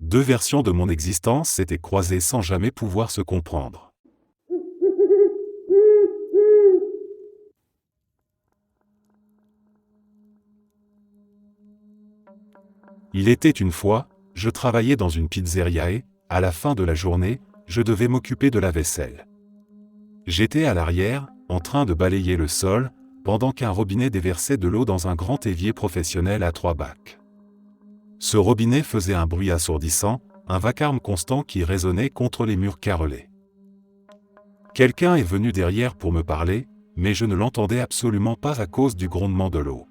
Deux versions de mon existence s'étaient croisées sans jamais pouvoir se comprendre. Il était une fois, je travaillais dans une pizzeria et, à la fin de la journée, je devais m'occuper de la vaisselle. J'étais à l'arrière, en train de balayer le sol, pendant qu'un robinet déversait de l'eau dans un grand évier professionnel à 3 bacs. Ce robinet faisait un bruit assourdissant, un vacarme constant qui résonnait contre les murs carrelés. Quelqu'un est venu derrière pour me parler, mais je ne l'entendais absolument pas à cause du grondement de l'eau.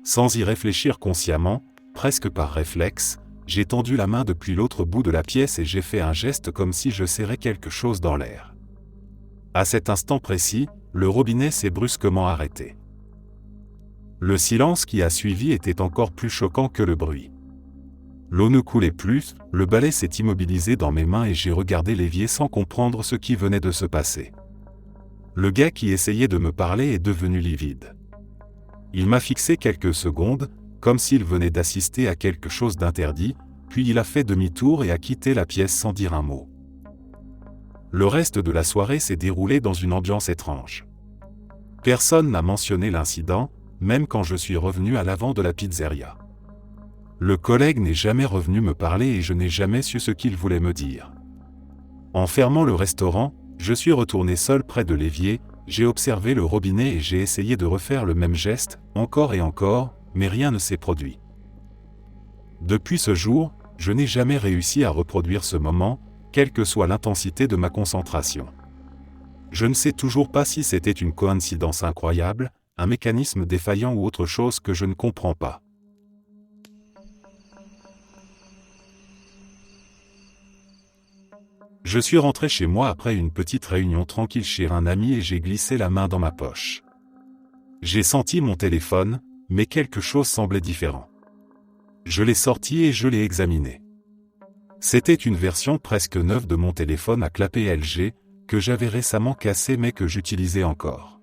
Sans y réfléchir consciemment, presque par réflexe, j'ai tendu la main depuis l'autre bout de la pièce et j'ai fait un geste comme si je serrais quelque chose dans l'air. À cet instant précis, le robinet s'est brusquement arrêté. Le silence qui a suivi était encore plus choquant que le bruit. L'eau ne coulait plus, le balai s'est immobilisé dans mes mains et j'ai regardé l'évier sans comprendre ce qui venait de se passer. Le gars qui essayait de me parler est devenu livide. Il m'a fixé quelques secondes, comme s'il venait d'assister à quelque chose d'interdit, puis il a fait demi-tour et a quitté la pièce sans dire un mot. Le reste de la soirée s'est déroulé dans une ambiance étrange. Personne n'a mentionné l'incident, même quand je suis revenu à l'avant de la pizzeria. Le collègue n'est jamais revenu me parler et je n'ai jamais su ce qu'il voulait me dire. En fermant le restaurant, je suis retourné seul près de l'évier, j'ai observé le robinet et j'ai essayé de refaire le même geste, encore et encore, mais rien ne s'est produit. Depuis ce jour, je n'ai jamais réussi à reproduire ce moment, quelle que soit l'intensité de ma concentration. Je ne sais toujours pas si c'était une coïncidence incroyable, un mécanisme défaillant ou autre chose que je ne comprends pas. Je suis rentré chez moi après une petite réunion tranquille chez un ami et j'ai glissé la main dans ma poche. J'ai senti mon téléphone, mais quelque chose semblait différent. Je l'ai sorti et je l'ai examiné. C'était une version presque neuve de mon téléphone à clapet LG, que j'avais récemment cassé mais que j'utilisais encore.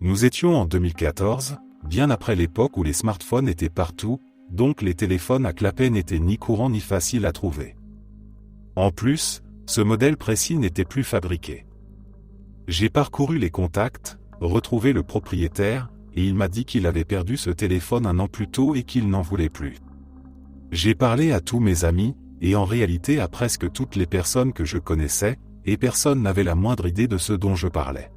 Nous étions en 2014, bien après l'époque où les smartphones étaient partout, donc les téléphones à clapet n'étaient ni courants ni faciles à trouver. En plus, ce modèle précis n'était plus fabriqué. J'ai parcouru les contacts, retrouvé le propriétaire, et il m'a dit qu'il avait perdu ce téléphone 1 an plus tôt et qu'il n'en voulait plus. J'ai parlé à tous mes amis, et en réalité à presque toutes les personnes que je connaissais, et personne n'avait la moindre idée de ce dont je parlais.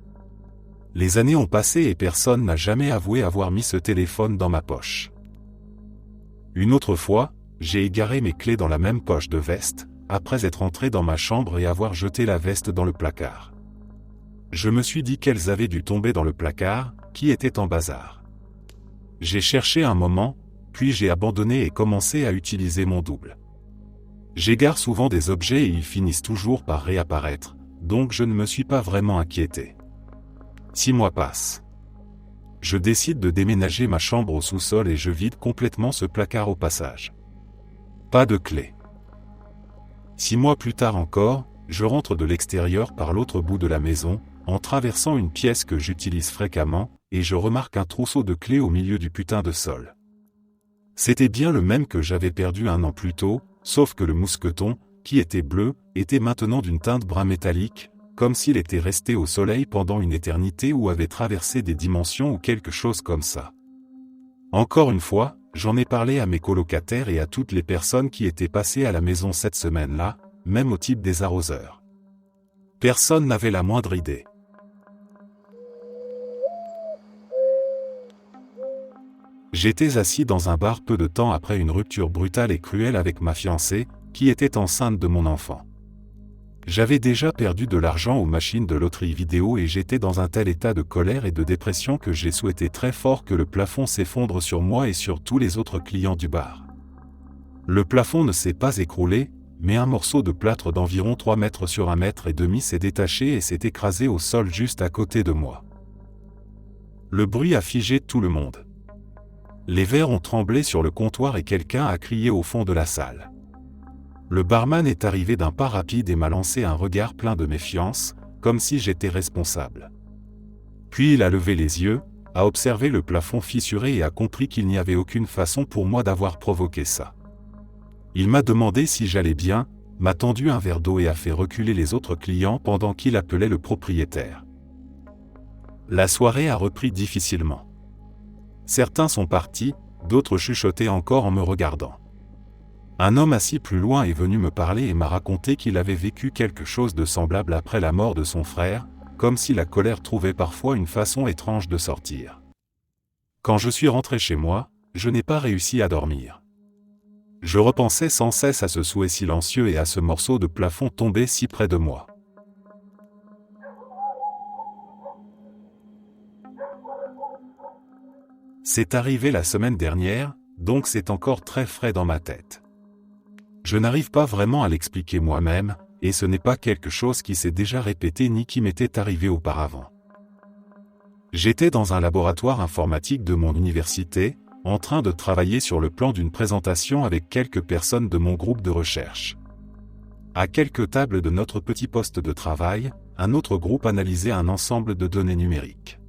Les années ont passé et personne n'a jamais avoué avoir mis ce téléphone dans ma poche. Une autre fois, j'ai égaré mes clés dans la même poche de veste, après être entré dans ma chambre et avoir jeté la veste dans le placard. Je me suis dit qu'elles avaient dû tomber dans le placard, qui était en bazar. J'ai cherché un moment, puis j'ai abandonné et commencé à utiliser mon double. J'égare souvent des objets et ils finissent toujours par réapparaître, donc je ne me suis pas vraiment inquiété. 6 mois passent. Je décide de déménager ma chambre au sous-sol et je vide complètement ce placard au passage. Pas de clé. 6 mois plus tard encore, je rentre de l'extérieur par l'autre bout de la maison, en traversant une pièce que j'utilise fréquemment, et je remarque un trousseau de clés au milieu du putain de sol. C'était bien le même que j'avais perdu 1 an plus tôt, sauf que le mousqueton, qui était bleu, était maintenant d'une teinte brun métallique, comme s'il était resté au soleil pendant une éternité ou avait traversé des dimensions ou quelque chose comme ça. Encore une fois, j'en ai parlé à mes colocataires et à toutes les personnes qui étaient passées à la maison cette semaine-là, même au type des arroseurs. Personne n'avait la moindre idée. J'étais assis dans un bar peu de temps après une rupture brutale et cruelle avec ma fiancée, qui était enceinte de mon enfant. J'avais déjà perdu de l'argent aux machines de loterie vidéo et j'étais dans un tel état de colère et de dépression que j'ai souhaité très fort que le plafond s'effondre sur moi et sur tous les autres clients du bar. Le plafond ne s'est pas écroulé, mais un morceau de plâtre d'environ 3 mètres sur 1,5 m s'est détaché et s'est écrasé au sol juste à côté de moi. Le bruit a figé tout le monde. Les verres ont tremblé sur le comptoir et quelqu'un a crié au fond de la salle. Le barman est arrivé d'un pas rapide et m'a lancé un regard plein de méfiance, comme si j'étais responsable. Puis il a levé les yeux, a observé le plafond fissuré et a compris qu'il n'y avait aucune façon pour moi d'avoir provoqué ça. Il m'a demandé si j'allais bien, m'a tendu un verre d'eau et a fait reculer les autres clients pendant qu'il appelait le propriétaire. La soirée a repris difficilement. Certains sont partis, d'autres chuchotaient encore en me regardant. Un homme assis plus loin est venu me parler et m'a raconté qu'il avait vécu quelque chose de semblable après la mort de son frère, comme si la colère trouvait parfois une façon étrange de sortir. Quand je suis rentré chez moi, je n'ai pas réussi à dormir. Je repensais sans cesse à ce souhait silencieux et à ce morceau de plafond tombé si près de moi. C'est arrivé la semaine dernière, donc c'est encore très frais dans ma tête. Je n'arrive pas vraiment à l'expliquer moi-même, et ce n'est pas quelque chose qui s'est déjà répété ni qui m'était arrivé auparavant. J'étais dans un laboratoire informatique de mon université, en train de travailler sur le plan d'une présentation avec quelques personnes de mon groupe de recherche. À quelques tables de notre petit poste de travail, un autre groupe analysait un ensemble de données numériques.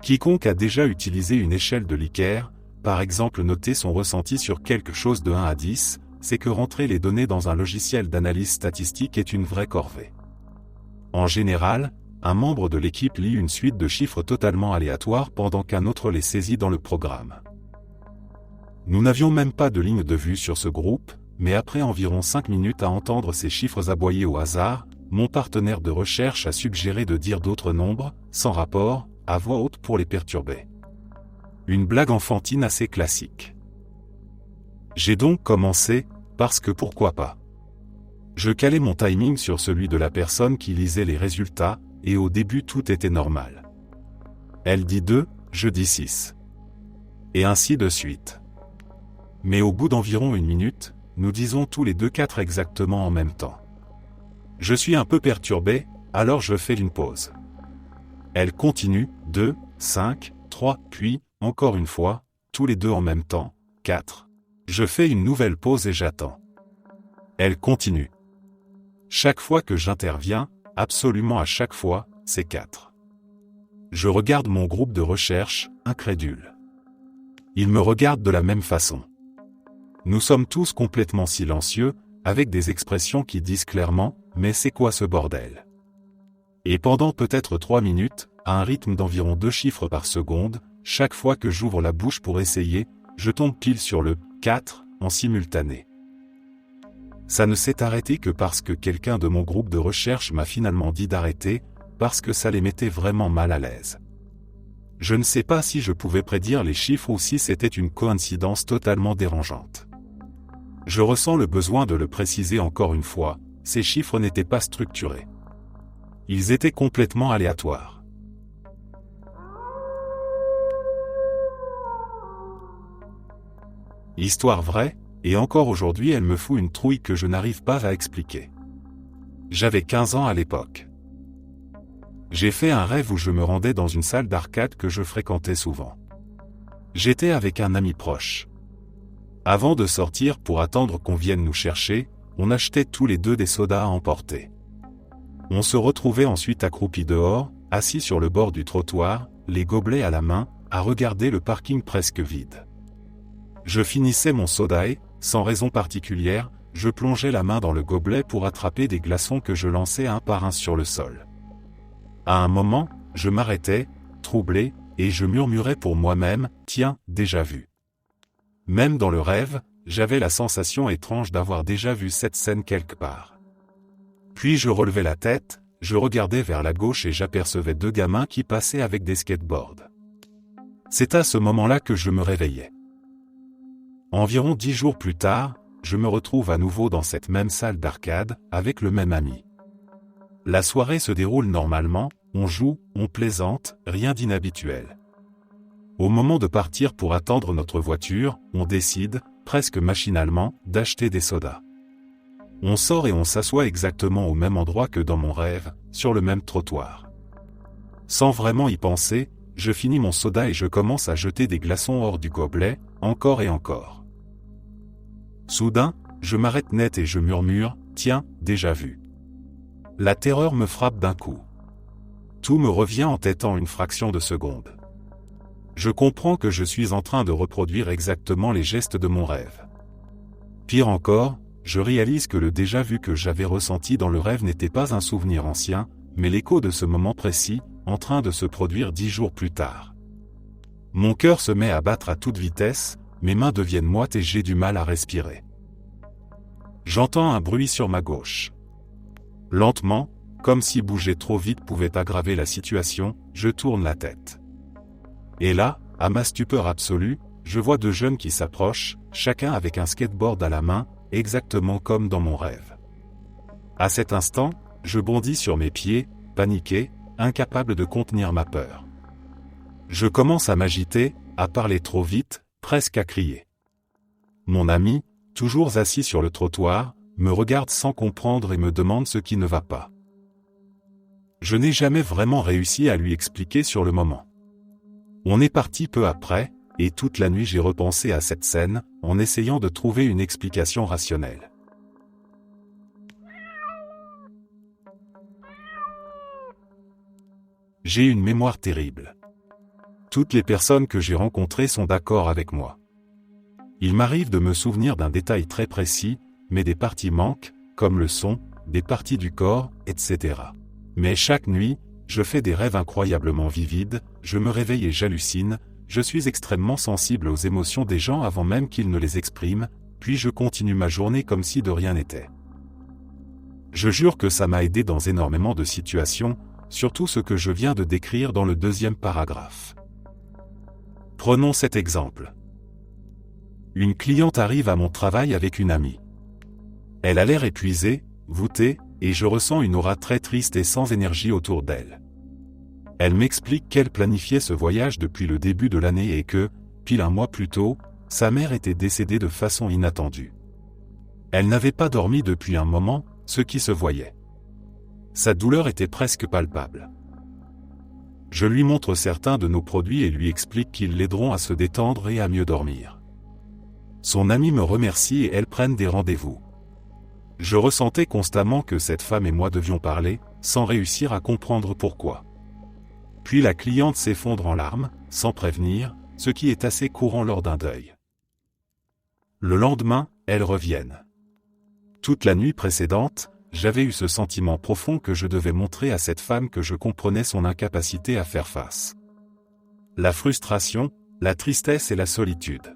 Quiconque a déjà utilisé une échelle de Likert, par exemple noter son ressenti sur quelque chose de 1 à 10, c'est que rentrer les données dans un logiciel d'analyse statistique est une vraie corvée. En général, un membre de l'équipe lit une suite de chiffres totalement aléatoires pendant qu'un autre les saisit dans le programme. Nous n'avions même pas de ligne de vue sur ce groupe, mais après environ 5 minutes à entendre ces chiffres aboyés au hasard, mon partenaire de recherche a suggéré de dire d'autres nombres, sans rapport, à voix haute pour les perturber. Une blague enfantine assez classique. J'ai donc commencé, parce que pourquoi pas. Je calais mon timing sur celui de la personne qui lisait les résultats, et au début tout était normal. Elle dit 2, je dis 6. Et ainsi de suite. Mais au bout d'environ 1 minute, nous disons tous les deux 4 exactement en même temps. Je suis un peu perturbé, alors je fais une pause. Elle continue, 2, 5, 3, puis, encore une fois, tous les deux en même temps, 4. Je fais une nouvelle pause et j'attends. Elle continue. Chaque fois que j'interviens, absolument à chaque fois, c'est 4. Je regarde mon groupe de recherche, incrédule. Ils me regardent de la même façon. Nous sommes tous complètement silencieux, avec des expressions qui disent clairement « Mais c'est quoi ce bordel ?» Et pendant peut-être 3 minutes, à un rythme d'environ 2 chiffres par seconde, chaque fois que j'ouvre la bouche pour essayer, je tombe pile sur le 4 en simultané. Ça ne s'est arrêté que parce que quelqu'un de mon groupe de recherche m'a finalement dit d'arrêter, parce que ça les mettait vraiment mal à l'aise. Je ne sais pas si je pouvais prédire les chiffres ou si c'était une coïncidence totalement dérangeante. Je ressens le besoin de le préciser encore une fois, ces chiffres n'étaient pas structurés. Ils étaient complètement aléatoires. Histoire vraie, et encore aujourd'hui elle me fout une trouille que je n'arrive pas à expliquer. J'avais 15 ans à l'époque. J'ai fait un rêve où je me rendais dans une salle d'arcade que je fréquentais souvent. J'étais avec un ami proche. Avant de sortir pour attendre qu'on vienne nous chercher, on achetait tous les deux des sodas à emporter. On se retrouvait ensuite accroupis dehors, assis sur le bord du trottoir, les gobelets à la main, à regarder le parking presque vide. Je finissais mon soda et, sans raison particulière, je plongeais la main dans le gobelet pour attraper des glaçons que je lançais un par un sur le sol. À un moment, je m'arrêtais, troublé, et je murmurais pour moi-même, « Tiens, déjà vu ». Même dans le rêve, j'avais la sensation étrange d'avoir déjà vu cette scène quelque part. Puis je relevais la tête, je regardais vers la gauche et j'apercevais 2 gamins qui passaient avec des skateboards. C'est à ce moment-là que je me réveillais. Environ 10 jours plus tard, je me retrouve à nouveau dans cette même salle d'arcade, avec le même ami. La soirée se déroule normalement, on joue, on plaisante, rien d'inhabituel. Au moment de partir pour attendre notre voiture, on décide, presque machinalement, d'acheter des sodas. On sort et on s'assoit exactement au même endroit que dans mon rêve, sur le même trottoir. Sans vraiment y penser, je finis mon soda et je commence à jeter des glaçons hors du gobelet, encore et encore. Soudain, je m'arrête net et je murmure, « Tiens, déjà vu ». La terreur me frappe d'un coup. Tout me revient en tête en une fraction de seconde. Je comprends que je suis en train de reproduire exactement les gestes de mon rêve. Pire encore, je réalise que le déjà-vu que j'avais ressenti dans le rêve n'était pas un souvenir ancien, mais l'écho de ce moment précis, en train de se produire 10 jours plus tard. Mon cœur se met à battre à toute vitesse, mes mains deviennent moites et j'ai du mal à respirer. J'entends un bruit sur ma gauche. Lentement, comme si bouger trop vite pouvait aggraver la situation, je tourne la tête. Et là, à ma stupeur absolue, je vois 2 jeunes qui s'approchent, chacun avec un skateboard à la main, exactement comme dans mon rêve. À cet instant, je bondis sur mes pieds, paniqué, incapable de contenir ma peur. Je commence à m'agiter, à parler trop vite, presque à crier. Mon ami, toujours assis sur le trottoir, me regarde sans comprendre et me demande ce qui ne va pas. Je n'ai jamais vraiment réussi à lui expliquer sur le moment. On est parti peu après, et toute la nuit j'ai repensé à cette scène, en essayant de trouver une explication rationnelle. J'ai une mémoire terrible. Toutes les personnes que j'ai rencontrées sont d'accord avec moi. Il m'arrive de me souvenir d'un détail très précis, mais des parties manquent, comme le son, des parties du corps, etc. Mais chaque nuit, je fais des rêves incroyablement vivides, je me réveille et j'hallucine, je suis extrêmement sensible aux émotions des gens avant même qu'ils ne les expriment, puis je continue ma journée comme si de rien n'était. Je jure que ça m'a aidé dans énormément de situations, surtout ce que je viens de décrire dans le 2e paragraphe. Prenons cet exemple. Une cliente arrive à mon travail avec une amie. Elle a l'air épuisée, voûtée, et je ressens une aura très triste et sans énergie autour d'elle. Elle m'explique qu'elle planifiait ce voyage depuis le début de l'année et que, pile un mois plus tôt, sa mère était décédée de façon inattendue. Elle n'avait pas dormi depuis un moment, ce qui se voyait. Sa douleur était presque palpable. Je lui montre certains de nos produits et lui explique qu'ils l'aideront à se détendre et à mieux dormir. Son amie me remercie et elles prennent des rendez-vous. Je ressentais constamment que cette femme et moi devions parler, sans réussir à comprendre pourquoi. Puis la cliente s'effondre en larmes, sans prévenir, ce qui est assez courant lors d'un deuil. Le lendemain, elles reviennent. Toute la nuit précédente, j'avais eu ce sentiment profond que je devais montrer à cette femme que je comprenais son incapacité à faire face. La frustration, la tristesse et la solitude.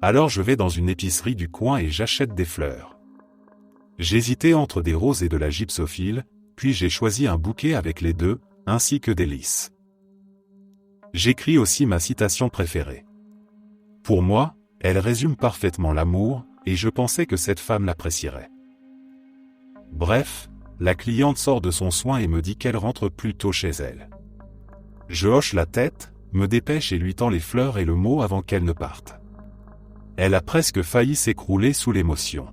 Alors je vais dans une épicerie du coin et j'achète des fleurs. J'hésitais entre des roses et de la gypsophile, puis j'ai choisi un bouquet avec les 2, ainsi que des lys. J'écris aussi ma citation préférée. Pour moi, elle résume parfaitement l'amour, et je pensais que cette femme l'apprécierait. Bref, la cliente sort de son soin et me dit qu'elle rentre plus tôt chez elle. Je hoche la tête, me dépêche et lui tends les fleurs et le mot avant qu'elle ne parte. Elle a presque failli s'écrouler sous l'émotion.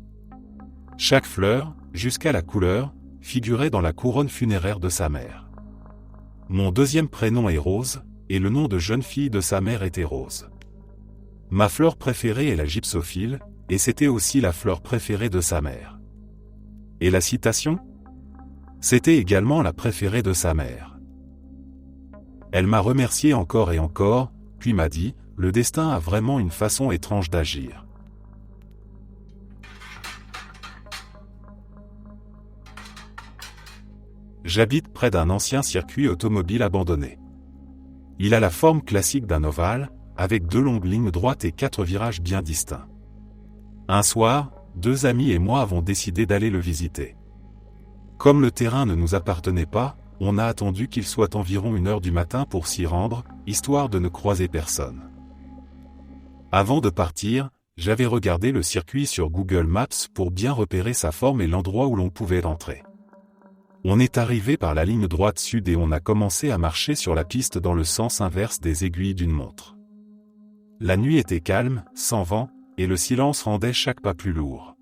Chaque fleur, jusqu'à la couleur, figurait dans la couronne funéraire de sa mère. Mon 2e prénom est Rose, et le nom de jeune fille de sa mère était Rose. Ma fleur préférée est la gypsophile, et c'était aussi la fleur préférée de sa mère. Et la citation ? C'était également la préférée de sa mère. Elle m'a remercié encore et encore, puis m'a dit, le destin a vraiment une façon étrange d'agir. J'habite près d'un ancien circuit automobile abandonné. Il a la forme classique d'un ovale, avec 2 longues lignes droites et 4 virages bien distincts. Un soir, 2 amis et moi avons décidé d'aller le visiter. Comme le terrain ne nous appartenait pas, on a attendu qu'il soit environ 1h du matin pour s'y rendre, histoire de ne croiser personne. Avant de partir, j'avais regardé le circuit sur Google Maps pour bien repérer sa forme et l'endroit où l'on pouvait entrer. On est arrivé par la ligne droite sud et on a commencé à marcher sur la piste dans le sens inverse des aiguilles d'une montre. La nuit était calme, sans vent, et le silence rendait chaque pas plus lourd.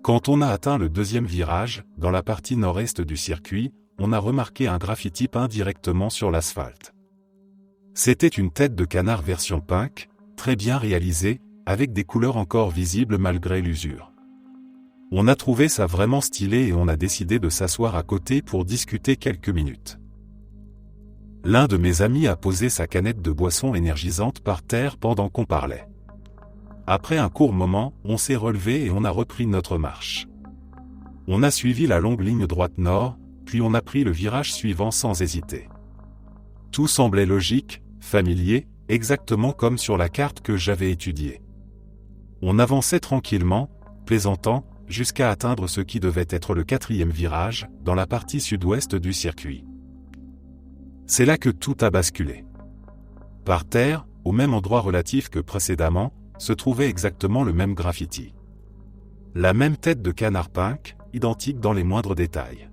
Quand on a atteint le 2e virage, dans la partie nord-est du circuit, on a remarqué un graffiti peint directement sur l'asphalte. C'était une tête de canard version punk, très bien réalisée, avec des couleurs encore visibles malgré l'usure. On a trouvé ça vraiment stylé et on a décidé de s'asseoir à côté pour discuter quelques minutes. L'un de mes amis a posé sa canette de boisson énergisante par terre pendant qu'on parlait. Après un court moment, on s'est relevé et on a repris notre marche. On a suivi la longue ligne droite nord, puis on a pris le virage suivant sans hésiter. Tout semblait logique, familier, exactement comme sur la carte que j'avais étudiée. On avançait tranquillement, plaisantant, jusqu'à atteindre ce qui devait être le 4e virage, dans la partie sud-ouest du circuit. C'est là que tout a basculé. Par terre, au même endroit relatif que précédemment, se trouvait exactement le même graffiti. La même tête de canard punk, identique dans les moindres détails.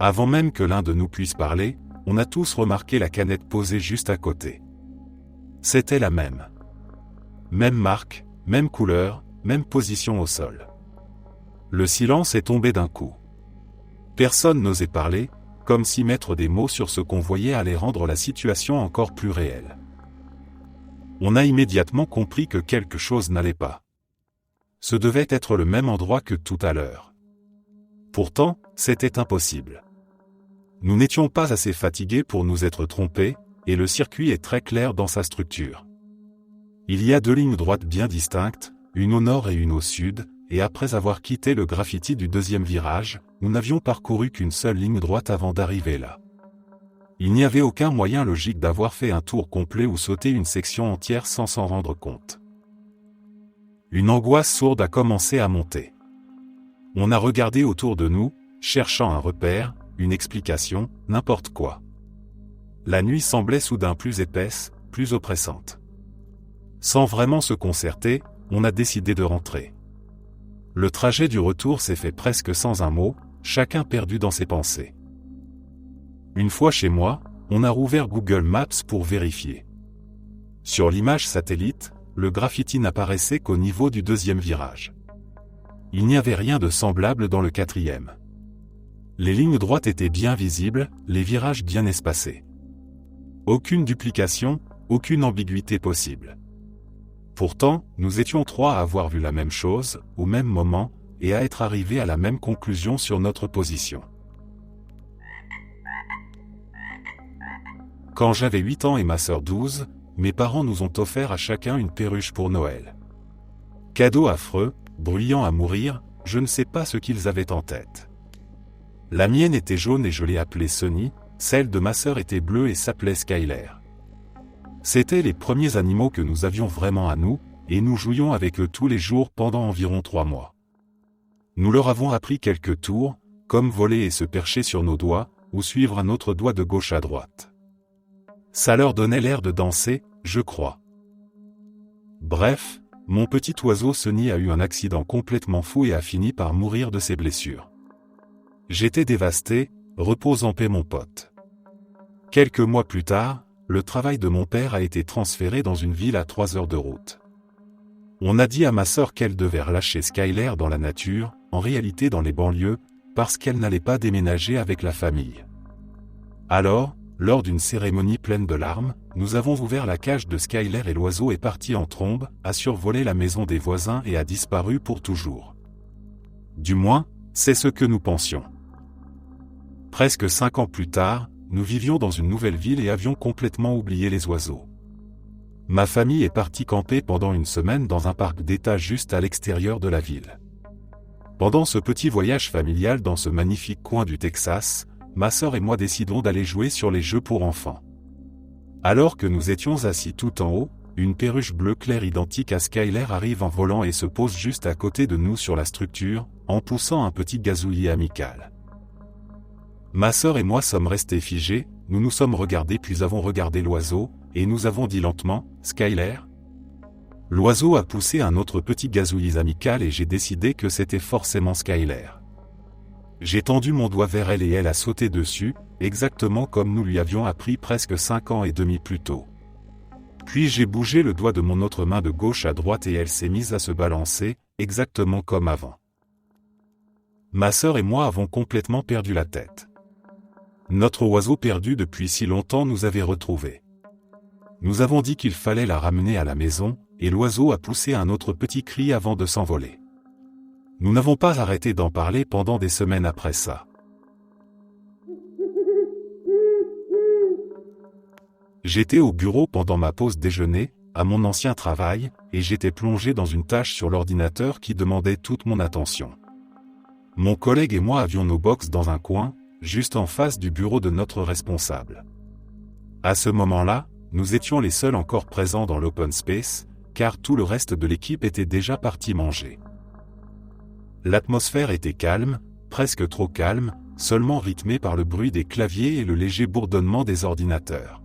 Avant même que l'un de nous puisse parler, on a tous remarqué la canette posée juste à côté. C'était la même. Même marque, même couleur, même position au sol. Le silence est tombé d'un coup. Personne n'osait parler, comme si mettre des mots sur ce qu'on voyait allait rendre la situation encore plus réelle. On a immédiatement compris que quelque chose n'allait pas. Ce devait être le même endroit que tout à l'heure. Pourtant, c'était impossible. Nous n'étions pas assez fatigués pour nous être trompés, et le circuit est très clair dans sa structure. Il y a 2 lignes droites bien distinctes, une au nord et une au sud, et après avoir quitté le graffiti du 2e virage, nous n'avions parcouru qu'une seule ligne droite avant d'arriver là. Il n'y avait aucun moyen logique d'avoir fait un tour complet ou sauté une section entière sans s'en rendre compte. Une angoisse sourde a commencé à monter. On a regardé autour de nous, cherchant un repère, une explication, n'importe quoi. La nuit semblait soudain plus épaisse, plus oppressante. Sans vraiment se concerter, on a décidé de rentrer. Le trajet du retour s'est fait presque sans un mot, chacun perdu dans ses pensées. Une fois chez moi, on a rouvert Google Maps pour vérifier. Sur l'image satellite, le graffiti n'apparaissait qu'au niveau du 2e virage. Il n'y avait rien de semblable dans le 4e. Les lignes droites étaient bien visibles, les virages bien espacés. Aucune duplication, aucune ambiguïté possible. Pourtant, nous étions 3 à avoir vu la même chose, au même moment, et à être arrivés à la même conclusion sur notre position. Quand j'avais 8 ans et ma sœur 12, mes parents nous ont offert à chacun une perruche pour Noël. Cadeau affreux, bruyant à mourir, je ne sais pas ce qu'ils avaient en tête. La mienne était jaune et je l'ai appelée Sunny, celle de ma sœur était bleue et s'appelait Skyler. C'étaient les premiers animaux que nous avions vraiment à nous, et nous jouions avec eux tous les jours pendant environ 3 mois. Nous leur avons appris quelques tours, comme voler et se percher sur nos doigts, ou suivre un autre doigt de gauche à droite. Ça leur donnait l'air de danser, je crois. Bref, mon petit oiseau Sunny a eu un accident complètement fou et a fini par mourir de ses blessures. J'étais dévasté, repose en paix mon pote. Quelques mois plus tard, le travail de mon père a été transféré dans une ville à 3 heures de route. On a dit à ma sœur qu'elle devait relâcher Skyler dans la nature, en réalité dans les banlieues, parce qu'elle n'allait pas déménager avec la famille. Alors, lors d'une cérémonie pleine de larmes, nous avons ouvert la cage de Skyler et l'oiseau est parti en trombe, a survolé la maison des voisins et a disparu pour toujours. Du moins, c'est ce que nous pensions. Presque 5 ans plus tard, nous vivions dans une nouvelle ville et avions complètement oublié les oiseaux. Ma famille est partie camper pendant une semaine dans un parc d'État juste à l'extérieur de la ville. Pendant ce petit voyage familial dans ce magnifique coin du Texas, ma sœur et moi décidons d'aller jouer sur les jeux pour enfants. Alors que nous étions assis tout en haut, une perruche bleue claire identique à Skyler arrive en volant et se pose juste à côté de nous sur la structure, en poussant un petit gazouillis amical. Ma sœur et moi sommes restés figés, nous nous sommes regardés puis avons regardé l'oiseau, et nous avons dit lentement, « Skyler ?» L'oiseau a poussé un autre petit gazouillis amical et j'ai décidé que c'était forcément Skyler. J'ai tendu mon doigt vers elle et elle a sauté dessus, exactement comme nous lui avions appris presque 5 ans et demi plus tôt. Puis j'ai bougé le doigt de mon autre main de gauche à droite et elle s'est mise à se balancer, exactement comme avant. Ma sœur et moi avons complètement perdu la tête. Notre oiseau perdu depuis si longtemps nous avait retrouvés. Nous avons dit qu'il fallait la ramener à la maison, et l'oiseau a poussé un autre petit cri avant de s'envoler. Nous n'avons pas arrêté d'en parler pendant des semaines après ça. J'étais au bureau pendant ma pause déjeuner, à mon ancien travail, et j'étais plongé dans une tâche sur l'ordinateur qui demandait toute mon attention. Mon collègue et moi avions nos box dans un coin, juste en face du bureau de notre responsable. À ce moment-là, nous étions les seuls encore présents dans l'open space, car tout le reste de l'équipe était déjà parti manger. L'atmosphère était calme, presque trop calme, seulement rythmée par le bruit des claviers et le léger bourdonnement des ordinateurs.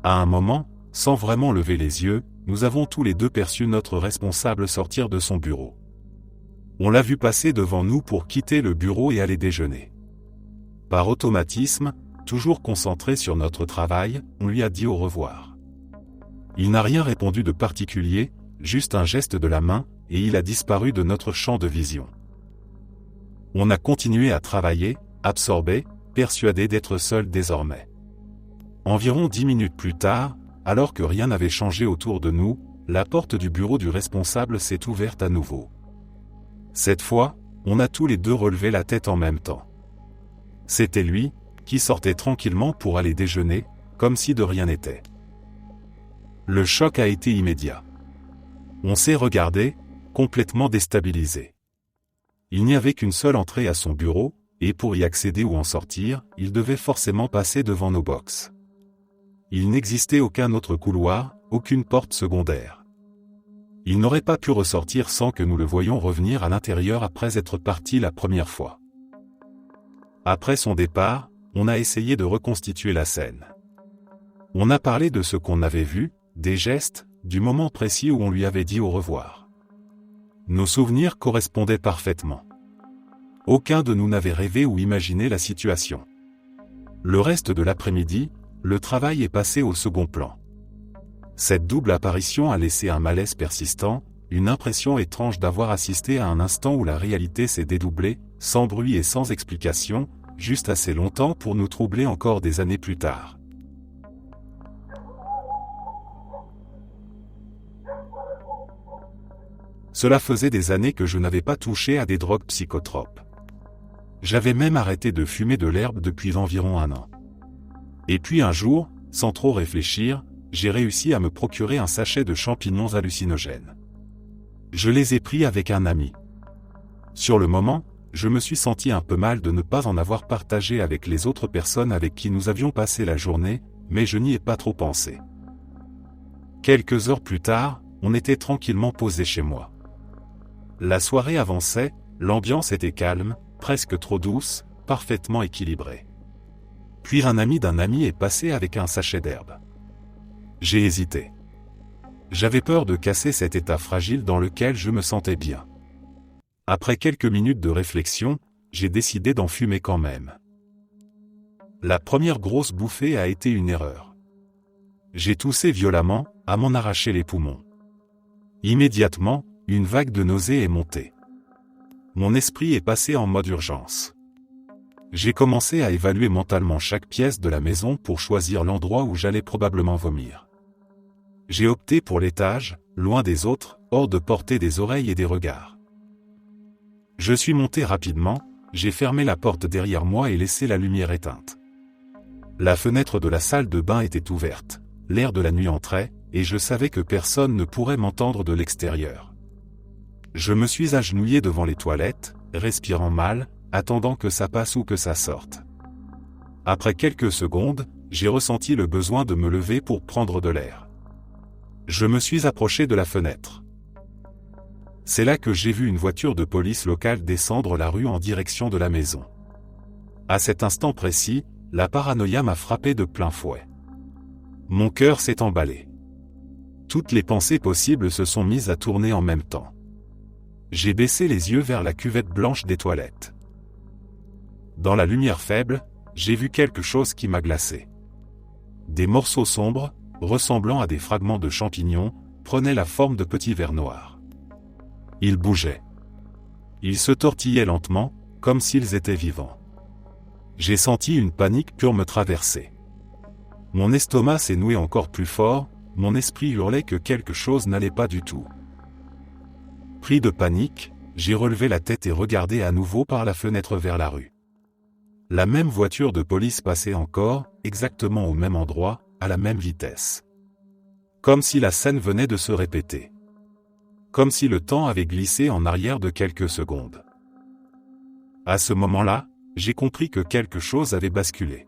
À un moment, sans vraiment lever les yeux, nous avons tous les deux perçu notre responsable sortir de son bureau. On l'a vu passer devant nous pour quitter le bureau et aller déjeuner. Par automatisme, toujours concentré sur notre travail, on lui a dit au revoir. Il n'a rien répondu de particulier, juste un geste de la main, et il a disparu de notre champ de vision. On a continué à travailler, absorbé, persuadé d'être seul désormais. Environ 10 minutes plus tard, alors que rien n'avait changé autour de nous, la porte du bureau du responsable s'est ouverte à nouveau. Cette fois, on a tous les deux relevé la tête en même temps. C'était lui, qui sortait tranquillement pour aller déjeuner, comme si de rien n'était. Le choc a été immédiat. On s'est regardé, complètement déstabilisé. Il n'y avait qu'une seule entrée à son bureau, et pour y accéder ou en sortir, il devait forcément passer devant nos box. Il n'existait aucun autre couloir, aucune porte secondaire. Il n'aurait pas pu ressortir sans que nous le voyions revenir à l'intérieur après être parti la première fois. Après son départ, on a essayé de reconstituer la scène. On a parlé de ce qu'on avait vu, des gestes, du moment précis où on lui avait dit au revoir. Nos souvenirs correspondaient parfaitement. Aucun de nous n'avait rêvé ou imaginé la situation. Le reste de l'après-midi, le travail est passé au second plan. Cette double apparition a laissé un malaise persistant, une impression étrange d'avoir assisté à un instant où la réalité s'est dédoublée, sans bruit et sans explication, juste assez longtemps pour nous troubler encore des années plus tard. Cela faisait des années que je n'avais pas touché à des drogues psychotropes. J'avais même arrêté de fumer de l'herbe depuis environ 1 an. Et puis un jour, sans trop réfléchir, j'ai réussi à me procurer un sachet de champignons hallucinogènes. Je les ai pris avec un ami. Sur le moment, je me suis senti un peu mal de ne pas en avoir partagé avec les autres personnes avec qui nous avions passé la journée, mais je n'y ai pas trop pensé. Quelques heures plus tard, on était tranquillement posé chez moi. La soirée avançait, l'ambiance était calme, presque trop douce, parfaitement équilibrée. Puis un ami d'un ami est passé avec un sachet d'herbe. J'ai hésité. J'avais peur de casser cet état fragile dans lequel je me sentais bien. Après quelques minutes de réflexion, j'ai décidé d'en fumer quand même. La première grosse bouffée a été une erreur. J'ai toussé violemment, à m'en arracher les poumons. Immédiatement, une vague de nausée est montée. Mon esprit est passé en mode urgence. J'ai commencé à évaluer mentalement chaque pièce de la maison pour choisir l'endroit où j'allais probablement vomir. J'ai opté pour l'étage, loin des autres, hors de portée des oreilles et des regards. Je suis monté rapidement, j'ai fermé la porte derrière moi et laissé la lumière éteinte. La fenêtre de la salle de bain était ouverte, l'air de la nuit entrait, et je savais que personne ne pourrait m'entendre de l'extérieur. Je me suis agenouillé devant les toilettes, respirant mal, attendant que ça passe ou que ça sorte. Après quelques secondes, j'ai ressenti le besoin de me lever pour prendre de l'air. Je me suis approché de la fenêtre. C'est là que j'ai vu une voiture de police locale descendre la rue en direction de la maison. À cet instant précis, la paranoïa m'a frappé de plein fouet. Mon cœur s'est emballé. Toutes les pensées possibles se sont mises à tourner en même temps. J'ai baissé les yeux vers la cuvette blanche des toilettes. Dans la lumière faible, j'ai vu quelque chose qui m'a glacé. Des morceaux sombres, ressemblant à des fragments de champignons, prenaient la forme de petits vers noirs. Ils bougeaient. Ils se tortillaient lentement, comme s'ils étaient vivants. J'ai senti une panique pure me traverser. Mon estomac s'est noué encore plus fort, mon esprit hurlait que quelque chose n'allait pas du tout. Pris de panique, j'ai relevé la tête et regardé à nouveau par la fenêtre vers la rue. La même voiture de police passait encore, exactement au même endroit, à la même vitesse. Comme si la scène venait de se répéter. Comme si le temps avait glissé en arrière de quelques secondes. À ce moment-là, j'ai compris que quelque chose avait basculé.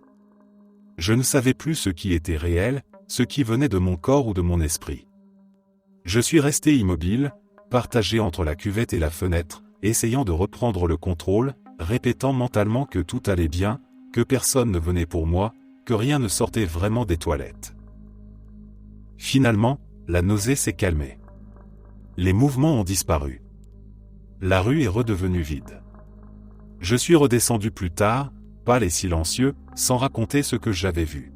Je ne savais plus ce qui était réel, ce qui venait de mon corps ou de mon esprit. Je suis resté immobile, partagé entre la cuvette et la fenêtre, essayant de reprendre le contrôle, répétant mentalement que tout allait bien, que personne ne venait pour moi, que rien ne sortait vraiment des toilettes. Finalement, la nausée s'est calmée. Les mouvements ont disparu. La rue est redevenue vide. Je suis redescendu plus tard, pâle et silencieux, sans raconter ce que j'avais vu.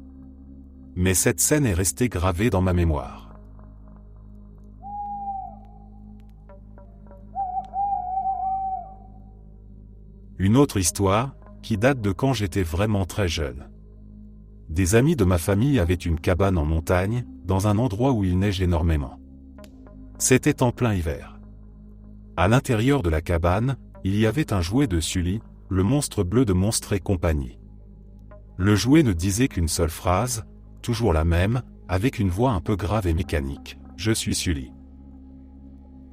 Mais cette scène est restée gravée dans ma mémoire. Une autre histoire, qui date de quand j'étais vraiment très jeune. Des amis de ma famille avaient une cabane en montagne, dans un endroit où il neige énormément. C'était en plein hiver. À l'intérieur de la cabane, il y avait un jouet de Sully, le monstre bleu de Monstres et compagnie. Le jouet ne disait qu'une seule phrase, toujours la même, avec une voix un peu grave et mécanique. « Je suis Sully ».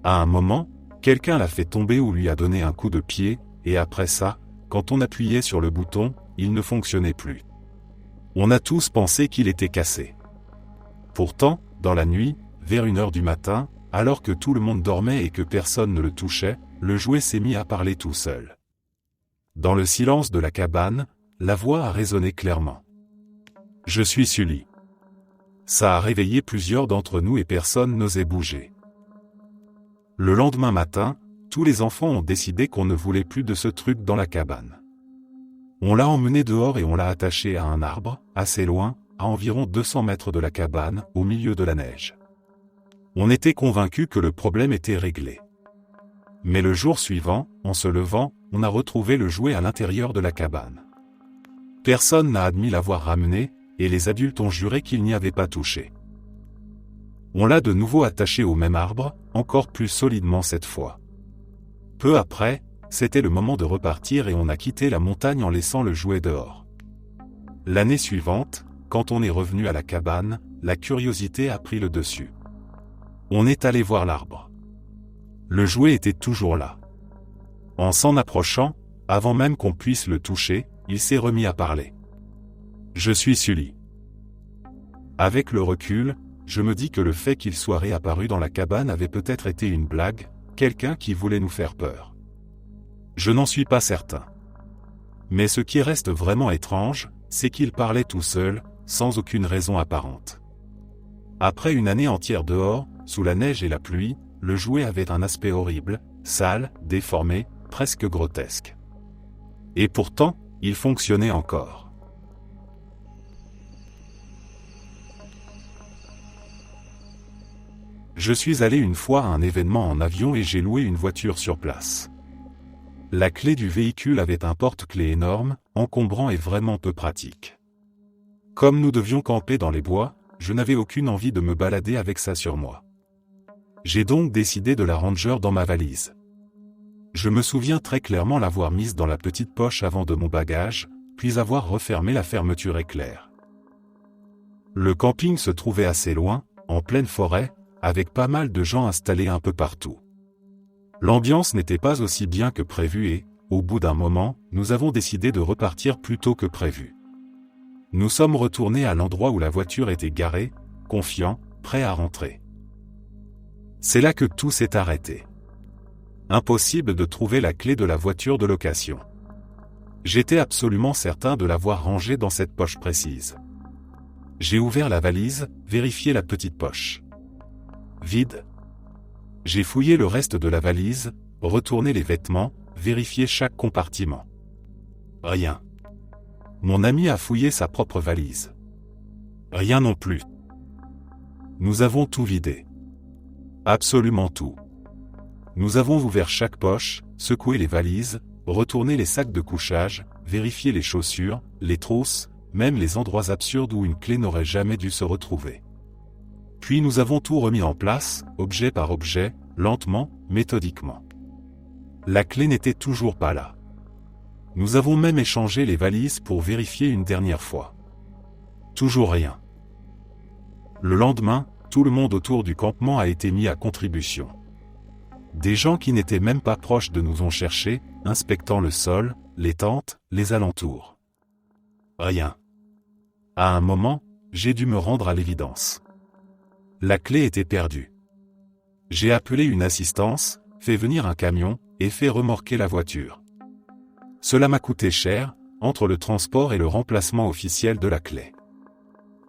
À un moment, quelqu'un l'a fait tomber ou lui a donné un coup de pied, et après ça, quand on appuyait sur le bouton, il ne fonctionnait plus. On a tous pensé qu'il était cassé. Pourtant, dans la nuit, vers 1h du matin, alors que tout le monde dormait et que personne ne le touchait, le jouet s'est mis à parler tout seul. Dans le silence de la cabane, la voix a résonné clairement. « Je suis Sully ». Ça a réveillé plusieurs d'entre nous et personne n'osait bouger. Le lendemain matin, tous les enfants ont décidé qu'on ne voulait plus de ce truc dans la cabane. On l'a emmené dehors et on l'a attaché à un arbre, assez loin, à environ 200 mètres de la cabane, au milieu de la neige. On était convaincus que le problème était réglé. Mais le jour suivant, en se levant, on a retrouvé le jouet à l'intérieur de la cabane. Personne n'a admis l'avoir ramené, et les adultes ont juré qu'ils n'y avaient pas touché. On l'a de nouveau attaché au même arbre, encore plus solidement cette fois. Peu après, c'était le moment de repartir et on a quitté la montagne en laissant le jouet dehors. L'année suivante, quand on est revenu à la cabane, la curiosité a pris le dessus. On est allé voir l'arbre. Le jouet était toujours là. En s'en approchant, avant même qu'on puisse le toucher, il s'est remis à parler. « Je suis Sully ». Avec le recul, je me dis que le fait qu'il soit réapparu dans la cabane avait peut-être été une blague, quelqu'un qui voulait nous faire peur. Je n'en suis pas certain. Mais ce qui reste vraiment étrange, c'est qu'il parlait tout seul, sans aucune raison apparente. Après une année entière dehors, sous la neige et la pluie, le jouet avait un aspect horrible, sale, déformé, presque grotesque. Et pourtant, il fonctionnait encore. Je suis allé une fois à un événement en avion et j'ai loué une voiture sur place. La clé du véhicule avait un porte-clés énorme, encombrant et vraiment peu pratique. Comme nous devions camper dans les bois, je n'avais aucune envie de me balader avec ça sur moi. J'ai donc décidé de la ranger dans ma valise. Je me souviens très clairement l'avoir mise dans la petite poche avant de mon bagage, puis avoir refermé la fermeture éclair. Le camping se trouvait assez loin, en pleine forêt, avec pas mal de gens installés un peu partout. L'ambiance n'était pas aussi bien que prévu et, au bout d'un moment, nous avons décidé de repartir plus tôt que prévu. Nous sommes retournés à l'endroit où la voiture était garée, confiants, prêts à rentrer. C'est là que tout s'est arrêté. Impossible de trouver la clé de la voiture de location. J'étais absolument certain de l'avoir rangée dans cette poche précise. J'ai ouvert la valise, vérifié la petite poche. Vide. J'ai fouillé le reste de la valise, retourné les vêtements, vérifié chaque compartiment. Rien. Mon ami a fouillé sa propre valise. Rien non plus. Nous avons tout vidé. Absolument tout. Nous avons ouvert chaque poche, secoué les valises, retourné les sacs de couchage, vérifié les chaussures, les trousses, même les endroits absurdes où une clé n'aurait jamais dû se retrouver. Puis nous avons tout remis en place, objet par objet, lentement, méthodiquement. La clé n'était toujours pas là. Nous avons même échangé les valises pour vérifier une dernière fois. Toujours rien. Le lendemain, tout le monde autour du campement a été mis à contribution. Des gens qui n'étaient même pas proches de nous ont cherché, inspectant le sol, les tentes, les alentours. Rien. À un moment, j'ai dû me rendre à l'évidence. La clé était perdue. J'ai appelé une assistance, fait venir un camion, et fait remorquer la voiture. Cela m'a coûté cher, entre le transport et le remplacement officiel de la clé.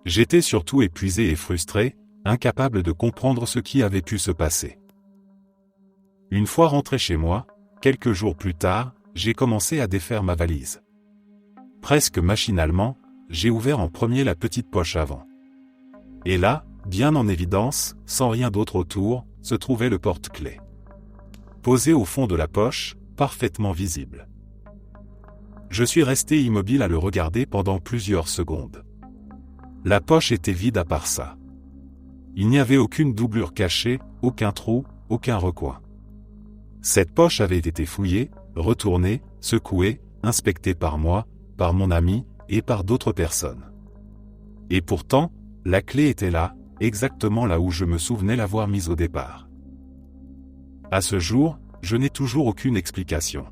J'étais surtout épuisé et frustré, incapable de comprendre ce qui avait pu se passer. Une fois rentré chez moi, quelques jours plus tard, j'ai commencé à défaire ma valise. Presque machinalement, j'ai ouvert en premier la petite poche avant. Et là, bien en évidence, sans rien d'autre autour, se trouvait le porte-clés. Posé au fond de la poche, parfaitement visible. Je suis resté immobile à le regarder pendant plusieurs secondes. La poche était vide à part ça. Il n'y avait aucune doublure cachée, aucun trou, aucun recoin. Cette poche avait été fouillée, retournée, secouée, inspectée par moi, par mon ami, et par d'autres personnes. Et pourtant, la clé était là, exactement là où je me souvenais l'avoir mise au départ. À ce jour, je n'ai toujours aucune explication.